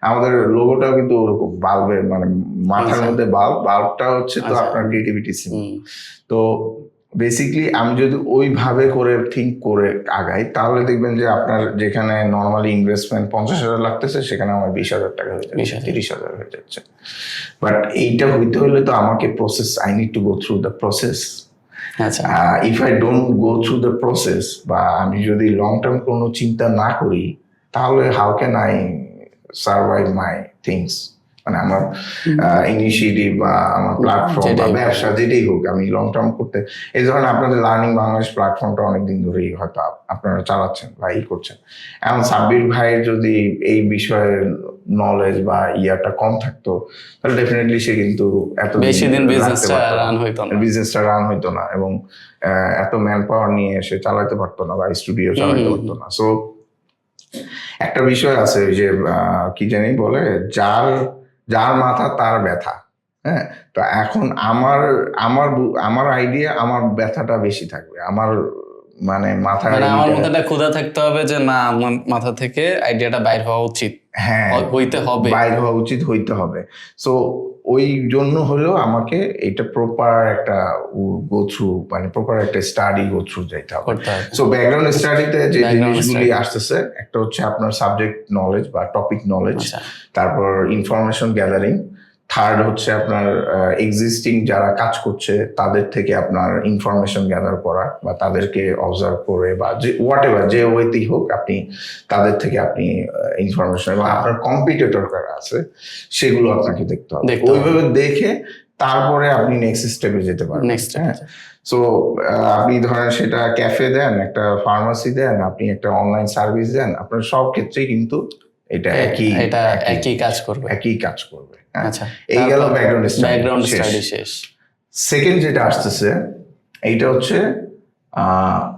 আমাদের লোগোটাও কিন্তু ওরকম, বাল্বের মানে মাথার মধ্যে বাল্বটা হচ্ছে তো আপনার ক্রিয়েটিভিটি সিম্বল। তো বেসিক্যালি আমি যদি ওইভাবে করে থিঙ্ক করে আগাই, তাহলে দেখবেন যে আপনার যেখানে নর্মালি ইনভেস্টমেন্ট 50,000 লাগতেছে, সেখানে আমার 20,000 টাকা হয়ে যাচ্ছে, 30,000 হয়ে যাচ্ছে। বাট এইটা হইতে হলে তো আমাকে I need to go through the process. If I don't go through the process, বা আমি যদি লং টার্ম কোনো চিন্তা না করি, তাহলে how can I survive my things, মানে আমার ইনিশিয়েটিভ বা আমার প্ল্যাটফর্ম বা যেটাই ব্যবসা যেটাই হোক, আমি লং টার্ম করতে এই ধরনের আপনাদের লার্নিং বাংলাদেশ প্ল্যাটফর্মটা অনেকদিন ধরেই হয়তো আপনারা চালাচ্ছেন বা করছেন। এখন সাব্বির ভাইয়ের যদি এই বিষয়ে নলেজ বা ইয়াটা কম থাকতো, তাহলে ডেফিনেটলি সে কিন্তু এত বেশি দিন বিজনেসটা রান হইতো না এবং এত ম্যান পাওয়ার নিয়ে সে চালাতে পারতো না বা স্টুডিও চালাতে পারতো না। সো একটা বিষয় আছে যে কি জানি বলে, যার মাথা তার ব্যথা। হ্যাঁ, তো এখন আমার আইডিয়া, আমার ব্যথাটা বেশি থাকবে, আমার মানে মাথায় আমার মাথাটা ক্ষুধা থাকতে হবে যে না, আমার মাথা থেকে আইডিয়াটা বাইর হওয়া উচিত, হ্যাঁ হইতে হবে, বাইর হওয়া উচিত, হইতে হবে। সো ওই জন্য হলেও আমাকে এটা প্রপার একটা গোছু, মানে প্রপার একটা স্টাডি গোছু যাইতে হবে। সো ব্যাকগ্রাউন্ড স্টাডিতে যে জিনিসগুলি আসতেছে, একটা হচ্ছে আপনার সাবজেক্ট নলেজ বা টপিক নলেজ, তারপর ইনফরমেশন গ্যাদারিং, থার্ড হচ্ছে আপনার এক্সিস্টিং যারা কাজ করছে তাদের থেকে আপনার ইনফরমেশন গ্যাদার করা বা তাদেরকে অবজার্ভ করে বা যে হোয়াট এভার যে ওয়েতেই হোক আপনি তাদের থেকে আপনি ইনফরমেশন, এবং আপনার কম্পিটিটর কারা আছে সেগুলো আপনাকে দেখতে হবে। ওইভাবে দেখে তারপরে আপনি নেক্সট স্টেপে যেতে পারবেন। হ্যাঁ, সো আপনি ধরেন সেটা ক্যাফে দেন, একটা ফার্মাসি দেন, আপনি একটা অনলাইন সার্ভিস দেন, আপনার সব ক্ষেত্রেই কিন্তু এটা একই কাজ করবে। আচ্ছা, এই গেল ব্যাকগ্রাউন্ড স্টাডি শেষ। সেকেন্ড যেটা আসতেছে এইটা হচ্ছে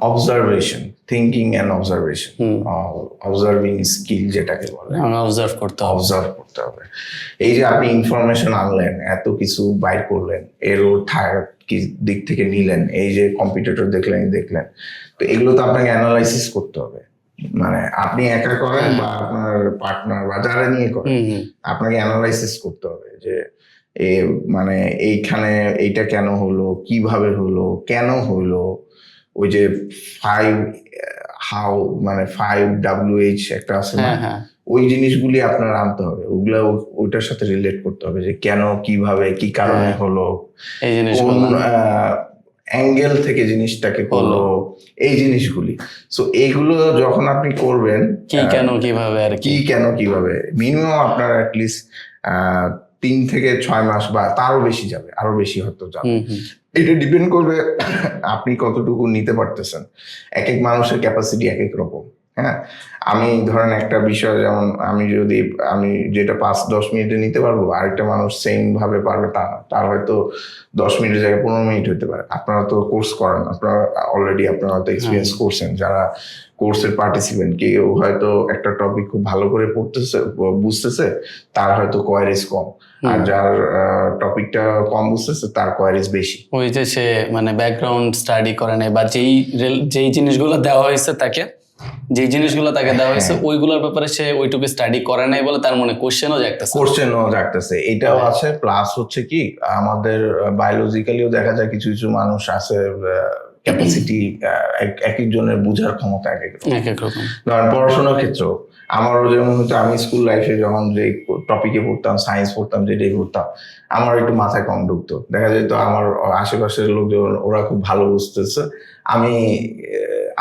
observation, thinking and observation, observing skill যেটাকে বলে, অবজার্ভ করতে হবে। এই যে আপনি ইনফরমেশন আনলেন, এত কিছু বাইর করলেন, এর দিক থেকে নিলেন, এই যে কম্পিটিটর দেখলেন, তো এগুলো তো আপনাকে অ্যানালাইসিস করতে হবে। মানে আপনি একা করেন বা আপনার পার্টনার বা যারা নিয়ে করেন, আপনাকে অ্যানালাইসিস করতে হবে যে মানে এইখানে এইটা কেন হলো, কিভাবে হলো, কেন হলো। ওই যে 5WH একটা আছে না, ওই জিনিসগুলি আপনার আনতে হবে, ওইটার সাথে রিলেট করতে হবে যে কেন, কিভাবে, কি কারণে হলো, কোন অ্যাঙ্গেল থেকে জিনিসটাকে করলো, এই জিনিসগুলি। সো এইগুলো যখন আপনি করবেন, কি কেন কিভাবে মিনিমাম আপনার অ্যাটলিস্ট 3 থেকে 6 মাস বা তারও বেশি যাবে, আরো বেশি হয়তো যাবে। এটা ডিপেন্ড করবে আপনি কতটুকু নিতে পারতেছেন। এক এক মানুষের ক্যাপাসিটি এক এক রকম। হ্যাঁ, আমি ধরেন একটা বিষয়, যেমন আমি যেটা 5-10 মিনিটে নিতে পারবো, আরেকটা মানুষ সেম ভাবে পারবে তা না, তার হয়তো 10 মিনিটের জায়গায় 15 মিনিট হতে পারে। আপনারা তো কোর্স করেন, আপনারা অলরেডি হয়তো এক্সপিরিয়েন্স করছেন, যারা কোর্সের পার্টিসিপেন্ট, কেউ হয়তো একটা টপিক খুব ভালো করে বুঝতেছে, তার হয়তো কোয়ারিজ কম, আর যার টপিকটা কম বুঝতেছে তার কোয়ারিজ বেশি। ওই যে সে মানে ব্যাকগ্রাউন্ড স্টাডি করে নাই, বা যেই জিনিসগুলো দেওয়া হয়েছে তাকে দেওয়া হয়েছে ওইগুলোর ব্যাপারে সে ওইটুকু স্টাডি করে নাই বলে তার মনে কোশ্চেনও জাগতেছে। এটাও আছে। প্লাস হচ্ছে কি, আমাদের বায়োলজিক্যালিও দেখা যায় কিছু কিছু মানুষ আছে, ক্যাপাসিটি এক একজনের বুঝার ক্ষমতা এক এক রকম। ধরেন পড়াশোনার ক্ষেত্রেও আমারও যেমন হচ্ছে, আমি স্কুল লাইফে যখন যে টপিকে পড়তাম, সায়েন্স পড়তাম, যেটাই পড়তাম, আমার একটু মাথায় কম ঢুকতো। দেখা যেত আমার আশেপাশের লোকজন ওরা খুব ভালো বুঝতেছে,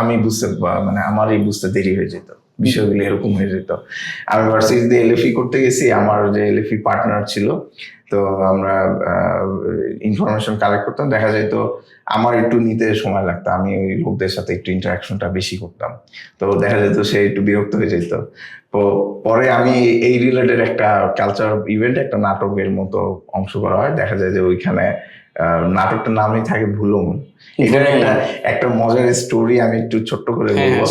আমি বুঝতে মানে আমারই বুঝতে দেরি হয়ে যেত, বিষয়গুলো এরকম হয়ে যেত। আমি ভার্সিটিতে এলএফি করতে গেছি, আমার যে এলএফি পার্টনার ছিল, তো আমরা ইনফরমেশন কালেক্ট করতাম, দেখা যেত আমার একটু নিতে সময় লাগতো, আমি ওই লোকদের সাথে একটু ইন্টারাকশনটা বেশি করতাম, তো দেখা যেত সে একটু বিরক্ত হয়ে যেত। তো পরে আমি এই রিলেটেড একটা কালচার ইভেন্টে একটা নাটকের মতো অংশ করা হয়, দেখা যায় যে ওইখানে নাটকটার নামই থাকে ভুলুম। এটা একটা মজার স্টোরি আমি একটু ছোট্ট করে বলবো।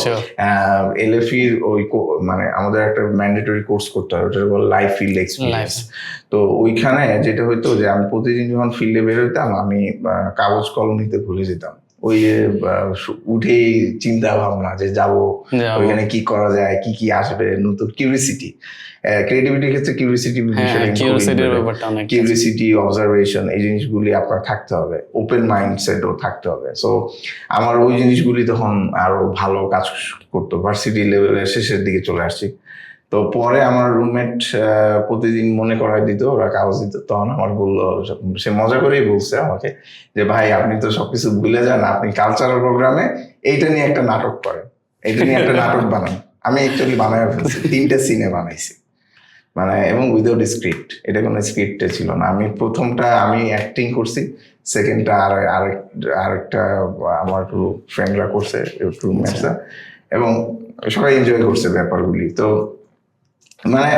এলএফির ওই মানে আমাদের একটা ম্যান্ডেটরি কোর্স করতে হয়, ওটা বলে লাইফ ফিল্ড এক্সপিরিয়েন্স। তো ওইখানে যেটা হইতো যে আমি প্রতিদিন যখন ফিল্ডে বের হইতাম, আমি কাগজ কলম নিতে ভুলে যেতাম। ওই উঠেই চিন্তা ভাবনা যে যাবো ওইখানে কি করা যায়, কি আসবে, নতুন কিউরিসিটি, ক্রিয়েটিভিটির ক্ষেত্রে কিউরিসিটি, অবজারভেশন, এই জিনিসগুলি আপনার থাকতে হবে, ওপেন মাইন্ডসেটও থাকতে হবে। সো আমার ওই জিনিসগুলি তখন আরো ভালো কাজ করতো। ভার্সিটি লেভেলের শেষের দিকে চলে আসছি, তো পরে আমার রুমমেট প্রতিদিন মনে করাই দিত, ওরা কাগজ দিত, তখন আমার বললো, সে মজা করেই বলছে আমাকে যে ভাই আপনি তো সবকিছু ভুলে যান, আপনি কালচারাল প্রোগ্রামে এইটা নিয়ে একটা নাটক করেন, এইটা নিয়ে একটা নাটক বানান। আমি অ্যাকচুয়ালি বানায় ফেলছি, 3টে সিনে বানাইছি। মানে এবং উইদাউট স্ক্রিপ্ট, এটা কোনো স্ক্রিপ্টে ছিল না। আমি প্রথমটা আমি অ্যাক্টিং করছি, সেকেন্ডটা আরেকটা আমার একটু ফ্রেন্ডরা করছে, একটু ম্যাচা, এবং সবাই এনজয় করছে ব্যাপারগুলি। তো মানে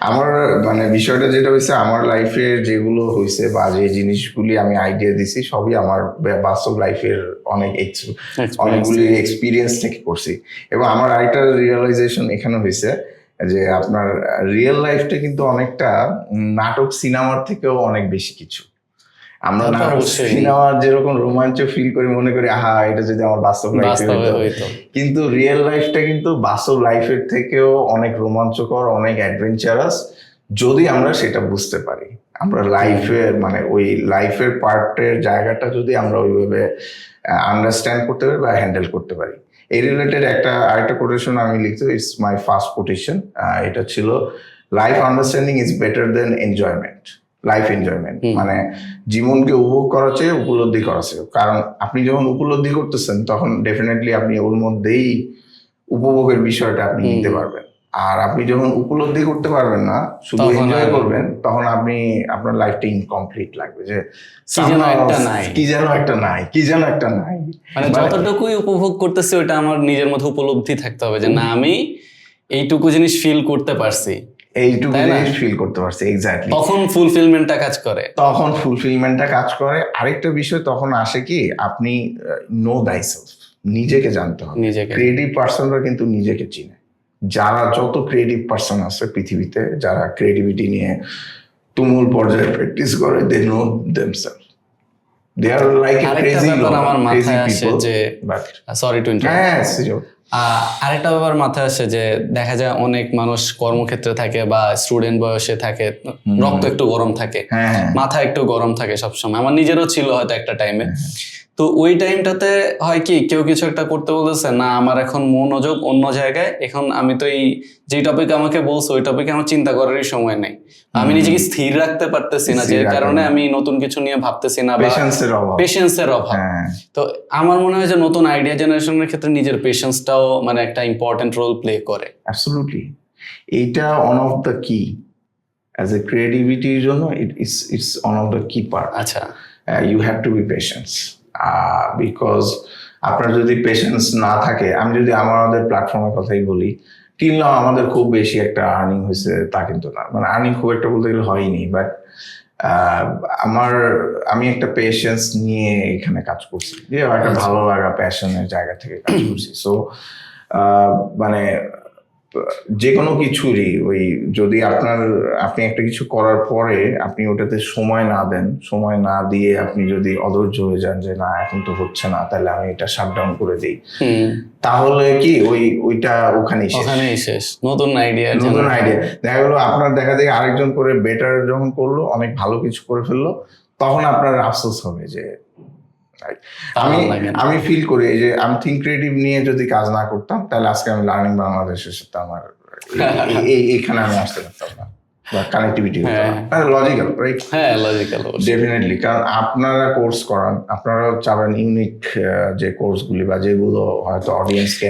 আমার মানে বিষয়টা যেটা হয়েছে, আমার লাইফে যেগুলো হয়েছে বা যে জিনিসগুলি আমি আইডিয়া দিছি সবই আমার বাস্তব লাইফের অনেকগুলি এক্সপিরিয়েন্স থেকে করছি। এবং আমার আরেকটা রিয়েলাইজেশন এখানে হয়েছে যে আপনার রিয়েল লাইফটা কিন্তু অনেকটা নাটক সিনেমার থেকেও অনেক বেশি কিছু। আমরা নাটক সিনেমার যেরকম রোমাঞ্চ ফিল করি, মনে করি আহা এটা যদি আমার বাস্তব লাইফে হতো, কিন্তু রিয়েল লাইফটা কিন্তু বাস্তব লাইফের থেকেও অনেক রোমাঞ্চকর, অনেক অ্যাডভেঞ্চারাস, যদি আমরা সেটা বুঝতে পারি। আমরা লাইফের মানে ওই লাইফের পার্টের জায়গাটা যদি আমরা ওইভাবে আন্ডারস্ট্যান্ড করতে পারি বা হ্যান্ডেল করতে পারি। এই রিলেটেড আরেকটা কোটেশন আমি লিখতে, ইটস মাই ফার্স্ট কোটেশন। এটা ছিল, life understanding is better then enjoyment. Life enjoyment মানে জীবনকে উপভোগ করার চেয়ে উপলব্ধি করা চেয়ে, কারণ আপনি যখন উপলব্ধি করতেছেন তখন ডেফিনেটলি আপনি ওর মধ্যেই উপভোগের বিষয়টা আপনি নিতে পারবেন। আর আপনি যখন উপলব্ধি করতে পারবেন না, শুধু এনজয় করবেন, তখন আপনার লাইফটা ইনকমপ্লিট লাগবে, যে কি যেন একটা নাই। মানে যতটুকুই উপভোগ করতেছি ওটা আমার নিজের মধ্যে উপলব্ধি থাকতে হবে যে না আমি এইটুকু জিনিস ফিল করতে পারছি, ফিল করতে পারছি, এক্স্যাক্টলি। তখন ফুলফিলমেন্টটা কাজ করে। আরেকটা বিষয় তখন আসে কি, আপনি নো দাইসেলফ, নিজেকে জানতে হবে। ক্রিয়েটিভ পার্সনরা কিন্তু নিজেকে চিনে। যারা যত ক্রিয়েটিভ পার্সন আছে পৃথিবীতে, যারা ক্রিয়েটিভিটি নিয়ে তুমুল পর্যায়ে প্র্যাকটিস করে, they know themselves. They are like a crazy lot, crazy people. Sorry to interrupt. আরেকটা ব্যাপার মাথায় আসে যে দেখা যায় অনেক মানুষ কর্মক্ষেত্রে থাকে বা স্টুডেন্ট বয়সে থাকে, রক্ত একটু গরম থাকে, মাথা একটু গরম থাকে সবসময়। আমার নিজেরও ছিল হয়তো একটা টাইমে। তো ওই টাইমটাতে হয় কি, কেউ কিছু একটা করতে বলতেছে না, আমার এখন মনোযোগ অন্য জায়গায়, এখন আমি তো এই যে টপিক আমাকে বলছো ওই টপিকে আমার চিন্তা করারই সময় নেই, আমি নিজেকে স্থির রাখতে পারতেছি না, যে কারণে আমি নতুন কিছু নিয়ে ভাবতেছি না, পেশেন্সের অভাব। তো আমার মনে হয় যে নতুন আইডিয়া জেনারেশনের ক্ষেত্রে নিজের পেশেন্সটাও মানে একটা ইম্পর্টেন্ট রোল প্লে করে। অ্যাবসলিউটলি, এইটা one of the key as a ক্রিয়েটিভিটির জন্য, it's one of the key part. আচ্ছা, you have to be patience, because আপনার যদি পেশেন্স না থাকে, আমি যদি আমাদের প্ল্যাটফর্মের কথাই বলি, টিল নাও আমাদের খুব বেশি একটা আর্নিং হয়েছে তা কিন্তু না, মানে আর্নিং খুব একটা বলতে গেলে হয়নি, বাট আমি একটা পেশেন্স নিয়ে এখানে কাজ করছি, যে একটা ভালো লাগা প্যাশনের জায়গা থেকে কাজ করছি। সো মানে যে কোনো কিছুরই ওই যদি আপনি একটা কিছু করার পরে আপনি ওটাতে সময় না দেন, সময় না দিয়ে আপনি যদি অধৈর্য হয়ে যান যে না এখন তো হচ্ছে না, তাহলে আমি এটা শাটডাউন করে দিই, তাহলে কি ওইটা ওখানেই শেষ। নতুন আইডিয়া দেখা গেলো আপনার দেখা দেখে আরেকজন করে বেটার যখন করলো, অনেক ভালো কিছু করে ফেললো, তখন আপনার আফসোস হবে যে আমি ফিল করি যে আমি থিঙ্ক ক্রিয়েটিভ নিয়ে যদি কাজ না করতাম, তাহলে আজকে আমি লার্নিং বাংলাদেশের সাথে আমার এইখানে আমি আসতে পারতাম না, বা কানেক্টিভিটি লজিক্যাল, রাইট? হ্যাঁ, লজিক্যাল ডেফিনেটলি। কারণ আপনারা কোর্স করান, আপনারা চাবেন ইউনিক যে কোর্সগুলি বা যেগুলো হয়তো অডিয়েন্সকে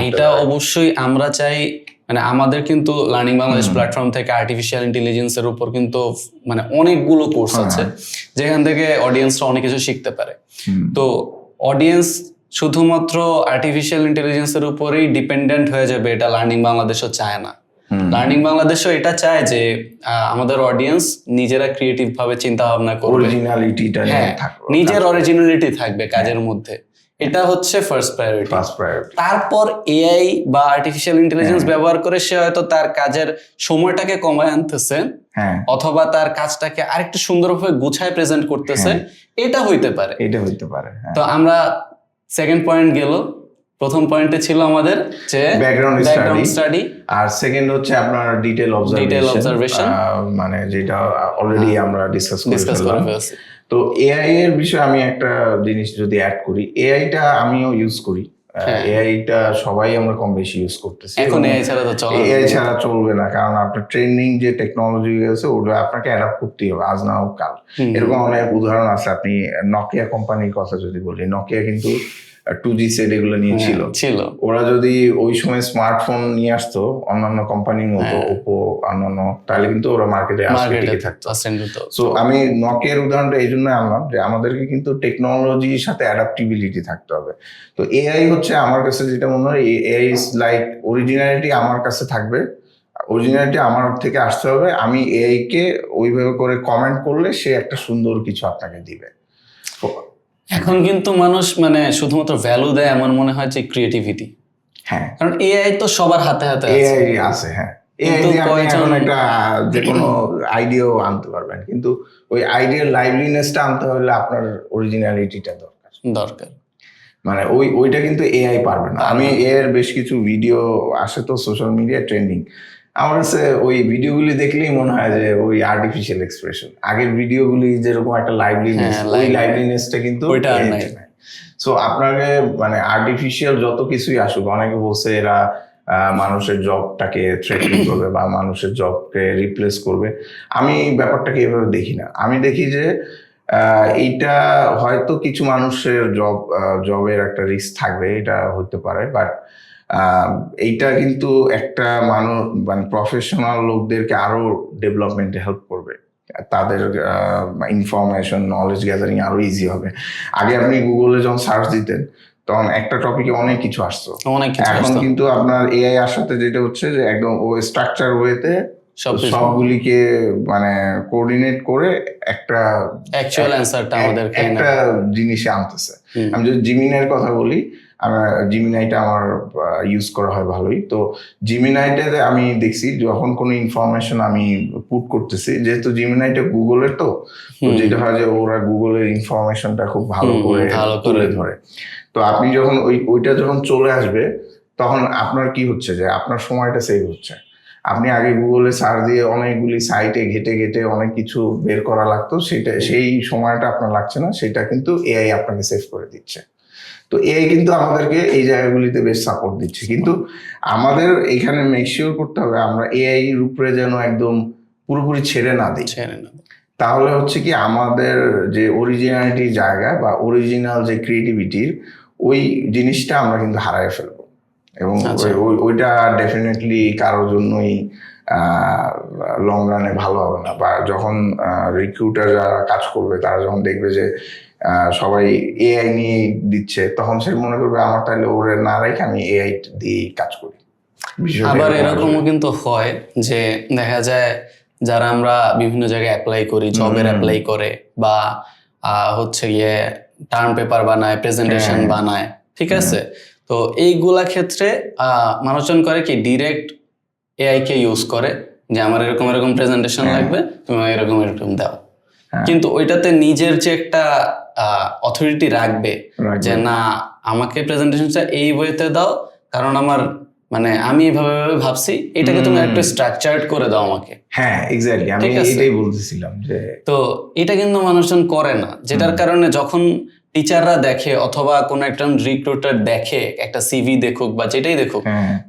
এটা অবশ্যই আমরা চাই। মানে আমাদের কিন্তু লার্নিং বাংলাদেশ প্ল্যাটফর্ম থেকে আর্টিফিশিয়াল ইন্টেলিজেন্সের উপর কিন্তু মানে অনেকগুলো কোর্স আছে, যেখান থেকে অডিয়েন্সরা অনেক কিছু শিখতে পারে। তো অডিয়েন্স শুধুমাত্র আর্টিফিশিয়াল ইন্টেলিজেন্সের উপরেই ডিপেন্ডেন্ট হয়ে যাবে, এটা লার্নিং বাংলাদেশও চায় না। লার্নিং বাংলাদেশও এটা চায় যে আমাদের অডিয়েন্স নিজেরা ক্রিয়েটিভ ভাবে চিন্তা ভাবনা করবে, নিজের অরিজিনালিটি থাকবে কাজের মধ্যে, এটা হচ্ছে ফার্স্ট প্রায়োরিটি। তারপর এআই বা আর্টিফিশিয়াল ইন্টেলিজেন্স ব্যবহার করে সে হয়তো তার কাজের সময়টাকে কমায় আনতেছে, অথবা তার কাজটাকে আরেকটু সুন্দরভাবে গুছায় প্রেজেন্ট করতেছে, এটা হইতে পারে। তো আমরা সেকেন্ড পয়েন্ট গেল, প্রথম পয়েন্টে ছিল আমাদের যে ব্যাকগ্রাউন্ড স্টাডি, আর সেকেন্ড হচ্ছে আপনার ডিটেল অবজারভেশন, মানে যেটা অলরেডি আমরা ডিসকাস করে ফেলছি। তো এআই এর বিষয়ে আমি একটা জিনিস যদি অ্যাড করি, এআইটা আমিও ইউজ করি, এআইটা সবাই আমরা কম বেশি ইউজ করতেছি। এখন এআই ছাড়া চলবে না, কারণ আপনার ট্রেনিং যে টেকনোলজি আছে ওটা আপনাকে অ্যাডাপ্ট করতেই হবে, আজ না হোক কাল। এরকম অনেক উদাহরণ আছে। আপনি নকিয়া কোম্পানির কথা যদি বলি, নকিয়া কিন্তু 2G সেট এগুলো নিয়ে ছিল, ওরা যদি ওই সময় স্মার্টফোন নিয়ে আসতো অন্যান্য কোম্পানির মতো ওপো অন্যান্য, তাহলে কিন্তু ওরা মার্কেটে টিকে থাকতো। সো আমি নকিয়ার উদাহরণটা এই জন্য আনলাম যে আমাদেরকে কিন্তু টেকনোলজির সাথে অ্যাডাপ্টিবিলিটি থাকতে হবে। তো এআই হচ্ছে আমার কাছে যেটা মনে হয়, এআই ইজ লাইক অরিজিনালিটি আমার কাছে থাকবে, অরিজিনালিটি আমার থেকে আসতে হবে, আমি এআই কে ওইভাবে করে কমেন্ট করলে সে একটা সুন্দর কিছু আপনাকে দিবে। এখন কিন্তু মানুষ মানে শুধুমাত্র ভ্যালু দেয় আমার মনে হয় যে ক্রিয়েটিভিটি। হ্যাঁ, কারণ এআই তো সবার হাতে হাতে এআই আছে। হ্যাঁ, এআই দিয়ে আপনি এখন একটা যে কোনো আইডিয়াও আনতে পারবেন, কিন্তু ওই আইডিয়ার লাইভলিনেসটা আনতে হলে আপনার অরিজিনালিটিটা দরকার। মানে ওইটা কিন্তু এআই পারবে না। আমি এর বেশ কিছু ভিডিও আসে তো সোশ্যাল মিডিয়া ট্রেন্ডিং, আমার কাছে ওই ভিডিওগুলি দেখলেই মনে হয় যে ওই আর্টিফিশিয়াল এক্সপ্রেশন, আগের ভিডিওগুলি যেরকম একটা লাইভলিনেস, ওই লাইভলিনেসটা কিন্তু সো আপনাকে মানে আর্টিফিশিয়াল যত কিছুই আসুক, অনেকে বলছে এরা মানুষের জবটাকে থ্রেটেন করবে বা মানুষের জবকে রিপ্লেস করবে। আমি ব্যাপারটাকে এভাবে দেখি না। আমি দেখি যে এইটা হয়তো কিছু মানুষের জবের একটা রিস্ক থাকবে, এটা হতে পারে, বাট এইটা কিন্তু একটা মানুষ মানে প্রফেশনাল লোকদেরকে আরো ডেভেলপমেন্টে হেল্প করবে, তাদের ইনফরমেশন নলেজ গ্যাদারিং আরো ইজি হবে। আগে আপনি গুগলে যখন সার্চ দিতেন তখন একটা টপিকে অনেক কিছু আসতো, এখন কিন্তু আপনার এআই আসাতে যেটা হচ্ছে যে একদম ও স্ট্রাকচার ওয়েতে সবগুলিকে মানে কোঅর্ডিনেট করে একটা অ্যাকচুয়াল অ্যানসারটা আমাদেরকে একটা জিনিসে আনতেছে। আমি যদি জিমিনাইয়ের কথা বলি, জিমিনাইটা আমার ইউজ করা হয় ভালোই। তো জিমিনাইতে আমি দেখছি যখন কোনো ইনফরমেশন আমি পুট করতেছি, যেহেতু জিমিনাইটা গুগলের, তো যেটা হয় যে ওরা গুগলের ইনফরমেশনটা খুব ভালো করে তুলে ধরে। তো আপনি যখন ওইটা যখন চলে আসবে তখন আপনার কি হচ্ছে যে আপনার সময়টা সেভ হচ্ছে। আপনি আগে গুগলে সার্চ দিয়ে অনেকগুলি সাইটে ঘেটে ঘেটে অনেক কিছু বের করা লাগতো, সেই সময়টা আপনার লাগছে না, সেটা কিন্তু এআই আপনাকে সেভ করে দিচ্ছে। তো এআই কিন্তু আমাদেরকে এই জায়গাগুলিতে বেশ সাপোর্ট দিচ্ছে, কিন্তু আমাদের এখানে মেক শিওর করতে হবে আমরা এআই এর উপরে যেন একদম পুরোপুরি ছেড়ে না দিই। তাহলে হচ্ছে কি আমাদের যে অরিজিনালিটি জায়গা বা অরিজিনাল যে ক্রিয়েটিভিটির ওই জিনিসটা আমরা কিন্তু হারায় ফেলবো, এবং ওইটা ডেফিনেটলি কারোর জন্যই লং রানে ভালো হবে না। বা যখন রিক্রুটার যারা কাজ করবে তারা যখন দেখবে যে সবাই এআই নিয়ে দিচ্ছে, তখন সে মনে করবে আমার তাহলে ওরে না রেখে আমি এআই দিয়ে কাজ করি। আবার এরকমও কিন্তু হয় যে দেখা যায় যারা আমরা বিভিন্ন জায়গায় অ্যাপ্লাই করি, জবের অ্যাপ্লাই করে বা হচ্ছে গিয়ে টার্ম পেপার বানায়, প্রেজেন্টেশন বানায়, ঠিক আছে? তো এইগুলা ক্ষেত্রে মানুষজন করে কি ডিরেক্ট এআই কে ইউজ করে যে আমার এরকম এরকম প্রেজেন্টেশন লাগবে, তুমি এরকম এরকম দাও। কিন্তু ওইটাতে নিজের যে একটা অথরিটি রাখবে যে না আমাকে প্রেজেন্টেশনটা এই ওয়েতে দাও, কারণ আমার মানে আমি এইভাবে ভাবছি, এটাকে তুমি একটু স্ট্রাকচার্ড করে দাও আমাকে। হ্যাঁ, এক্স্যাক্টলি, আমি এটাই বলতেছিলাম যে তো এটা কিন্তু মানুষজন করে না, যেটার কারণে যখন টিচাররা দেখে অথবা কোনো একটা রিক্রুটার দেখে, একটা সিভি দেখুক বা যেটাই দেখুক,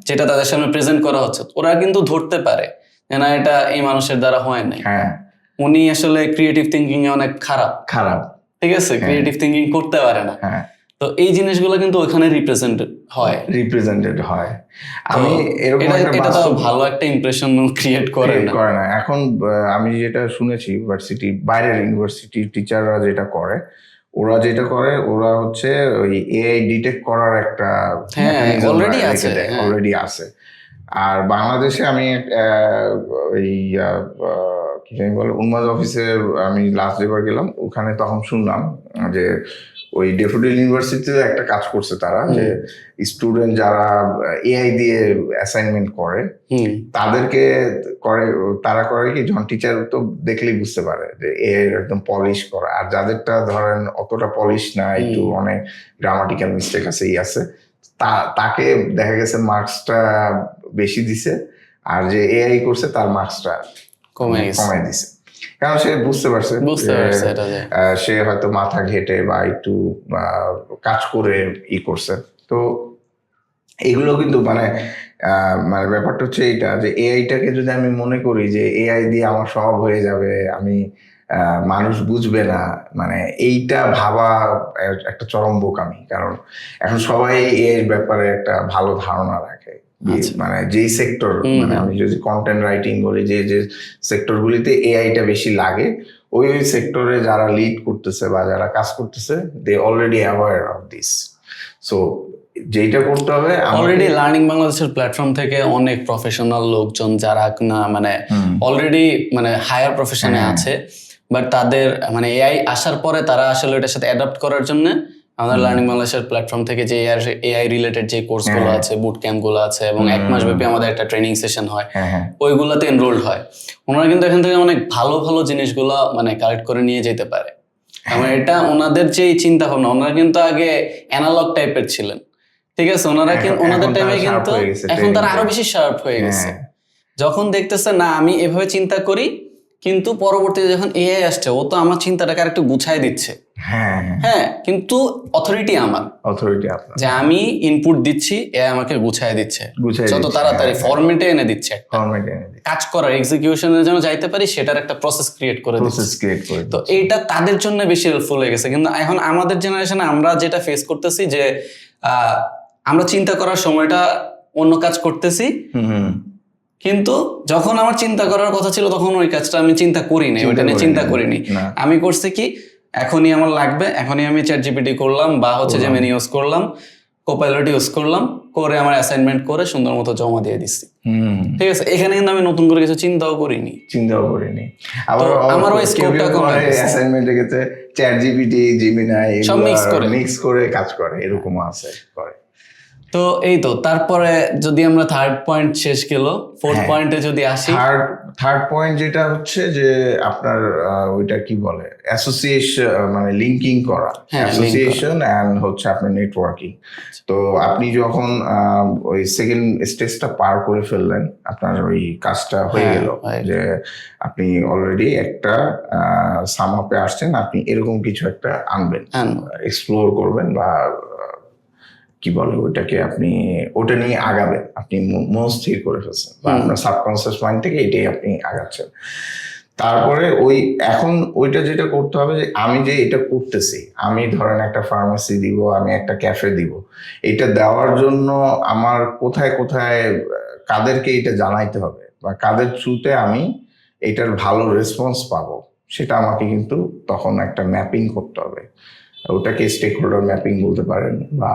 যেটা তাদের সামনে প্রেজেন্ট করা হচ্ছে, ওরা কিন্তু ধরতে পারে যে না এটা এই মানুষের দ্বারা হয় নাই, উনি আসলে ক্রিয়েটিভ থিঙ্কিং এ অনেক খারাপ, ঠিক আছে, ক্রিয়েটিভ থিঙ্কিং করতে পারে না। তো এই জিনিসগুলো কিন্তু ওখানে রিপ্রেজেন্টেড হয়। আমি এরকম এটা তো ভালো একটা ইমপ্রেশন ক্রিয়েট করে না। এখন আমি যেটা শুনেছি বাইরের ইউনিভার্সিটির টিচাররা যেটা করে, ওরা হচ্ছে ওই এআই ডিটেক্ট করার একটা অলরেডি আছে। আর বাংলাদেশে আমি ওই কি জানি বলে উন্মাদ অফিসে আমি লাস্ট যেবার গেলাম, ওখানে তখন শুনলাম যে ওই ডেফোডিল ইউনিভার্সিটিতে একটা কাজ করছে তারা, যে স্টুডেন্ট যারা এআই দিয়ে অ্যাসাইনমেন্ট করে তাদেরকে তারা করে কি, যখন টিচার তো দেখলেই বুঝতে পারে যে এআই একদম পলিশ করা, আর যাদেরটা ধরেন অতটা পলিশ না, একটু অনেক গ্রামাটিক্যাল মিস্টেক আছে তাকে দেখা গেছে মার্কসটা বেশি দিছে, আর যে এআই করছে তার মার্কসটা কমাই দিছে। কারণ সে বুঝতে পারছে সে হয়তো মাথা ঘেটে বা একটু কাজ করে করছে। তো এগুলো কিন্তু মানে ব্যাপারটা হচ্ছে এইটা, যে এআইটাকে যদি আমি মনে করি যে এআই দিয়ে আমার সব হয়ে যাবে, আমি মানুষ বুঝবে না, মানে এইটা ভাবা একটা চরম বোকামি। কারণ এখন সবাই এর ব্যাপারে একটা ভালো ধারণা রাখে। মানে যেই সেক্টর, মানে আমি যদি কন্টেন্ট রাইটিং বলি, যে যে সেক্টরগুলিতে এআইটা বেশি লাগে, ওই সেক্টরে যারা লিড করতেছে বা যারা কাজ করতেছে, they already aware of this. So যেটা করতে হবে, অলরেডি লার্নিং বাংলাদেশের প্ল্যাটফর্ম থেকে অনেক প্রফেশনাল লোকজন যারা না মানে অলরেডি মানে হায়ার প্রফেশনে আছে, বাট তাদের মানে এআই আসার পরে তারা আসলে এটার সাথে অ্যাডাপ্ট করার জন্য আমাদের লার্নিং বাংলাদেশের প্ল্যাটফর্ম থেকে যে এআই রিলেটেড যে কোর্সগুলো আছে, বুট ক্যাম্পগুলো আছে, এবং 1 মাস ব্যাপী আমাদের একটা ট্রেনিং সেশন হয়, ওইগুলোতে এনরোলড হয়। ওনারা কিন্তু এখান থেকে অনেক ভালো ভালো জিনিসগুলো মানে কালেক্ট করে নিয়ে যেতে পারে। এবং এটা ওনাদের যে চিন্তা ভাবনা, ওনারা কিন্তু আগে অ্যানালগ টাইপের ছিলেন, ঠিক আছে? ওনারা কিন্তু ওনাদের টাইমে কিন্তু এখন তারা আরো বেশি শার্প হয়ে গেছে। যখন দেখতেছে না আমি এভাবে চিন্তা করি, কিন্তু পরবর্তীতে যখন এআই আসছে, ও তো আমার চিন্তাটাকে আরেকটু গুছাই দিচ্ছে। হ্যাঁ, কিন্তু অথরিটি আমার, যে আমি ইনপুট দিচ্ছি, এআই আমাকে গুছাই দিচ্ছে, যত তাড়াতাড়ি ফরম্যাটে এনে দিচ্ছে, কাজ করার এক্সিকিউশনের জন্য যাইতে পারি, সেটার একটা প্রসেস ক্রিয়েট করে দিচ্ছে। তো এইটা তাদের জন্য বেশি হেল্পফুল হয়ে গেছে। কিন্তু এখন আমাদের জেনারেশনে আমরা যেটা ফেস করতেছি, যে আমরা চিন্তা করার সময়টা অন্য কাজ করতেছি, কিন্তু যখন আমার চিন্তা করার কথা ছিল তখন ওই কাজটা আমি চিন্তা করিনি, ওইটা নিয়ে চিন্তা করিনি। আমি করছি কি, এখনই আমার লাগবে, এখনই আমি চ্যাটজিপিটি করলাম বা হচ্ছে জেমিনি ইউজ করলাম, কোপাইলট ইউজ করলাম, করে আমার অ্যাসাইনমেন্ট করে সুন্দর মতো জমা দিয়ে দিচ্ছি। ঠিক আছে, এখানে কিন্তু আমি নতুন করে কিছু চিন্তাও করিনি। আবার আমার ওই স্কোপটা কমে গেছে। অ্যাসাইনমেন্টে গেছে চ্যাটজিপিটি, জেমিনাই সব মিক্স করে কাজ করে, এরকম আছে করে। তো এই তো, তারপরে যদি আমরা থার্ড পয়েন্ট শেষ গেল, ফোর্থ পয়েন্টে যদি আসি, থার্ড পয়েন্ট যেটা হচ্ছে যে আপনার ওইটা কি বলে, অ্যাসোসিয়েশন, মানে লিঙ্কিং করা, অ্যাসোসিয়েশন এন্ড হচ্ছে আপনার নেটওয়ার্কিং। তো আপনি যখন ওই সেকেন্ড স্টেজটা পার করে ফেললেন, আপনার ওই কাজটা হয়ে গেল, যে আপনি অলরেডি একটা সাম আপে আসছেন, আপনি এরকম কিছু একটা আনবেন, এক্সপ্লোর করবেন, বা কি বলে ওইটাকে, আপনি ওটা নিয়ে আগাবেন, আপনি মন স্থির করে ফেলছেন, বা আপনার সাবকনসিয়াস মাইন্ড থেকে এটাই আপনি আগাচ্ছেন। তারপরে এখন ওইটা যেটা করতে হবে, যে আমি যে এটা করতেছি, আমি ধরেন একটা ফার্মেসি দিব, আমি একটা ক্যাফে দিব, এটা দেওয়ার জন্য আমার কোথায় কোথায় কাদেরকে এটা জানাইতে হবে, বা কাদের থ্রুতে আমি এটার ভালো রেসপন্স পাবো, সেটা আমাকে কিন্তু তখন একটা ম্যাপিং করতে হবে। ওটাকে স্টেক হোল্ডার ম্যাপিং বলতে পারেন, বা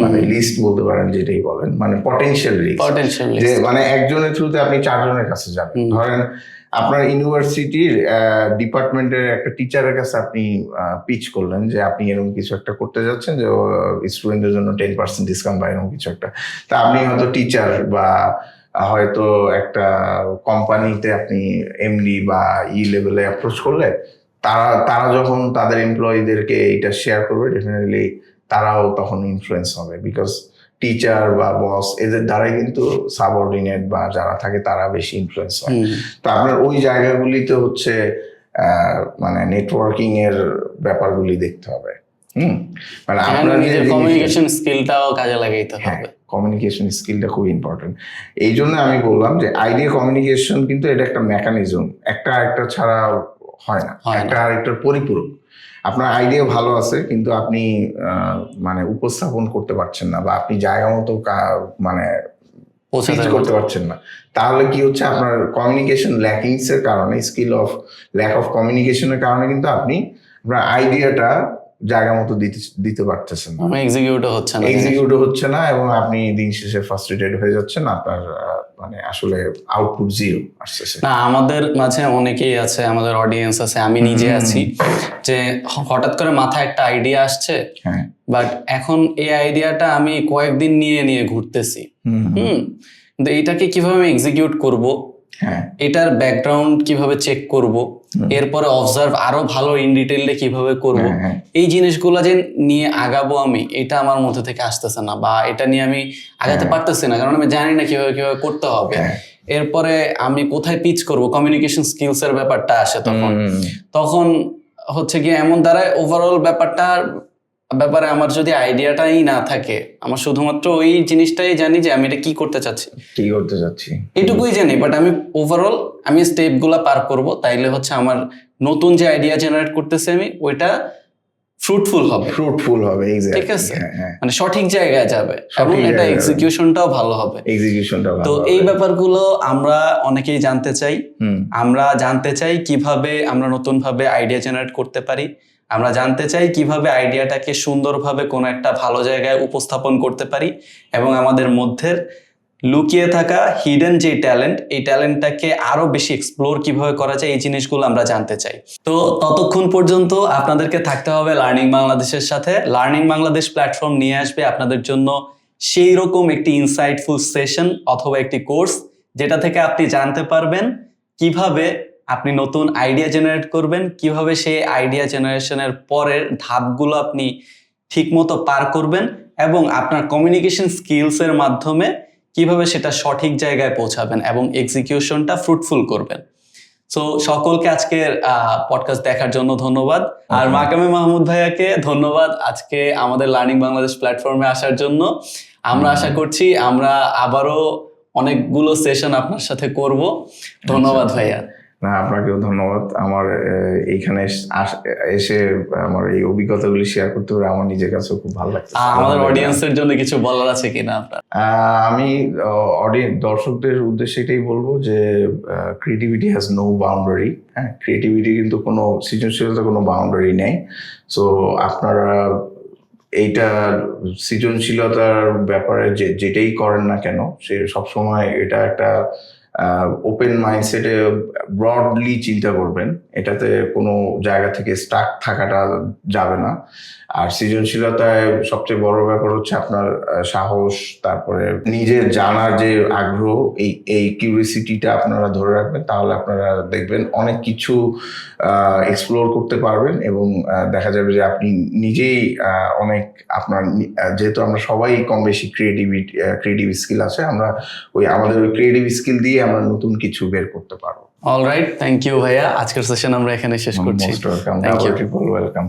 মানে লিস্ট বলতে পারেন, যেটাই বলেন, মানে পটেনশিয়াল লিস্ট, যে মানে একজনের থ্রুতে আপনি 4 জনের কাছে যাবেন। ধরেন আপনার ইউনিভার্সিটির ডিপার্টমেন্টের একটা টিচারের কাছে আপনি পিচ করলেন যে আপনি এরকম কিছু একটা করতে যাচ্ছেন, যে স্টুডেন্টদের জন্য 10% ডিসকাউন্ট বা এরকম কিছু একটা। তা আপনি হয়তো টিচার, বা হয়তো একটা কোম্পানিতে আপনি এমডি বা লেভেলে অ্যাপ্রোচ করলে, তারা যখন তাদের এমপ্লয়ীদেরকে এটা শেয়ার করবে, ডেফিনেটলি তারাও তখন ইনফ্লুয়েন্স হবে, বিকজ টিচার বা বস এদের দ্বারাই কিন্তু সাবঅর্ডিনেট বা যারা থাকে তারা বেশি ইনফ্লুয়েন্স হয়। তো আপনার ওই জায়গাগুলিতে হচ্ছে মানে নেটওয়ার্কিং এর ব্যাপারগুলি দেখতে হবে। মানে আপনার যে কমিউনিকেশন স্কিলটাও কাজে লাগাইতে হবে। কমিউনিকেশন স্কিলটা খুব ইম্পর্টেন্ট। এই জন্য আমি বললাম যে আইডিয়া কমিউনিকেশন কিন্তু এটা একটা মেকানিজম, একটা আরেকটা ছাড়া হয় না, একটা আরেকটার পরিপূরক। আপনার আইডিয়া ভালো আছে, কিন্তু আপনি মানে উপস্থাপন করতে পারছেন না, বা আপনি জায়গা মতো মানে করতে পারছেন না, তাহলে কি হচ্ছে, আপনার কমিউনিকেশন ল্যাকিংস এর কারণে, ল্যাক অফ কমিউনিকেশনের কারণে কিন্তু আপনি আপনার আইডিয়াটা জায়গা মতো দিতে পারতেছেন না, এক্সিকিউটও হচ্ছে না, এবং আপনি দিন শেষে ফ্রাস্ট্রেটেড হয়ে যাচ্ছেন, আপনার মানে আসলে আউটপুট জিরো আসতেছে। না, আমাদের মাঝে অনেকেই আছে, আমাদের অডিয়েন্স আছে, আমি নিজে আছি, যে হঠাৎ করে মাথায় একটা আইডিয়া আসছে, বাট এখন এই আইডিয়াটা আমি কয়েকদিন নিয়ে ঘুরতেছি, কিন্তু এইটাকে কিভাবে আমি এক্সিকিউট করব, এটার ব্যাকগ্রাউন্ড কিভাবে চেক করব, এরপরে অবজার্ভ আরো ভালো ইন ডিটেইলে কিভাবে করব, এই জিনিসগুলো যে নিয়ে আগাবো আমি, এটা আমার মধ্যে থেকে আসতেছে না, বা এটা নিয়ে আমি আগাতে পারতেছি না, কারণ আমি জানি না কিভাবে করতে হবে। এরপরে আমি কোথায় পিচ করব, কমিউনিকেশন স্কিলস এর ব্যাপারটা আসে, তখন হচ্ছে গিয়ে এমন দাঁড়ায় ওভারঅল ব্যাপারে আমার যদি আইডিয়াটাই না থাকে, আমার শুধুমাত্র ওই জিনিসটাই জানি যে আমি এটা কি করতে চাচ্ছি, এটুকুই জানি, বাট আমি ওভারঅল আমি স্টেপ গুলা পার করবো, তাইলে হচ্ছে আমার নতুন যে আইডিয়া জেনারেট করতেছি আমি ওইটা ফ্রুটফুল হবে, এক্স্যাক্টলি, ঠিক আছে, মানে সঠিক জায়গায় যাবে এবং সঠিক এটা জায়গায় যাবে। এক্সিকিউশনটাও ভালো হবে। তো এই ব্যাপারগুলো আমরা অনেকেই জানতে চাই। আমরা জানতে চাই কিভাবে আমরা নতুন ভাবে আইডিয়া জেনারেট করতে পারি, আমরা জানতে চাই কিভাবে আইডিয়াটাকে সুন্দরভাবে কোনো একটা ভালো জায়গায় উপস্থাপন করতে পারি এবং আমাদের মধ্যে লুকিয়ে থাকা হিডেন যে ট্যালেন্ট, এই ট্যালেন্টটাকে আরো বেশি এক্সপ্লোর কিভাবে করা যায়, এই জিনিসগুলো আমরা জানতে চাই। তো ততক্ষণ পর্যন্ত আপনাদেরকে থাকতে হবে লার্নিং বাংলাদেশের সাথে। লার্নিং বাংলাদেশ প্ল্যাটফর্ম নিয়ে আসবে আপনাদের জন্য সেই রকম একটি ইনসাইটফুল সেশন অথবা একটি কোর্স, যেটা থেকে আপনি জানতে পারবেন কিভাবে আপনি নতুন আইডিয়া জেনারেট করবেন, কিভাবে সেই আইডিয়া জেনারেশনের পরের ধাপগুলো আপনি ঠিকমতো পার করবেন এবং আপনার কমিউনিকেশন স্কিলসের মাধ্যমে কিভাবে সেটা সঠিক জায়গায় পৌঁছাবেন এবং এক্সিকিউশনটা ফ্রুটফুল করবেন। সো সকলকে আজকের পডকাস্ট দেখার জন্য ধন্যবাদ, আর মাকামে মাহমুদ ভাইয়াকে ধন্যবাদ আজকে আমাদের লার্নিং বাংলাদেশ প্ল্যাটফর্মে আসার জন্য। আমরা আশা করছি আমরা আবারও অনেকগুলো সেশন আপনার সাথে করব। ধন্যবাদ ভাইয়া। না, আপনাকেও ধন্যবাদ। আমার এইখানে এসে আমার এই অভিজ্ঞতাগুলি শেয়ার করতে পারে আমার নিজের কাছেও খুব ভালো লাগছে। আমাদের অডিয়েন্সের জন্য কিছু বলার আছে কিনা আপনার? আমি দর্শকদের উদ্দেশ্যে এটাই বলবো যে ক্রিয়েটিভিটি হ্যাজ নো বাউন্ডারি। হ্যাঁ, ক্রিয়েটিভিটি কিন্তু কোনো সৃজনশীলতা কোনো বাউন্ডারি নেই। সো আপনারা এইটা সৃজনশীলতার ব্যাপারে যেটাই করেন না কেন, সে সবসময় এটা একটা ওপেন মাইন্ডসেটে ব্রডলি চিন্তা করবেন। এটাতে কোনো জায়গা থেকে স্টাক থাকাটা যাবে না। আর সৃজনশীলতায় সবচেয়ে বড় ব্যাপার হচ্ছে আপনার সাহস, তারপরে নিজের জানার যে আগ্রহ, এই কিউরিসিটিটা আপনারা ধরে রাখবেন, তাহলে আপনারা দেখবেন অনেক কিছু এক্সপ্লোর করতে পারবেন এবং দেখা যাবে যে আপনি নিজেই অনেক আপনার, যেহেতু আমরা সবাই কম বেশি ক্রিয়েটিভ স্কিল আছে, আমরা আমাদের ওই ক্রিয়েটিভ স্কিল দিয়ে আমরা নতুন কিছু বের করতে পারবো। অলরাইট, থ্যাংক ইউ ভাইয়া। আজকের সেশন আমরা এখানে শেষ করছি। Most welcome. Thank you. Triple welcome.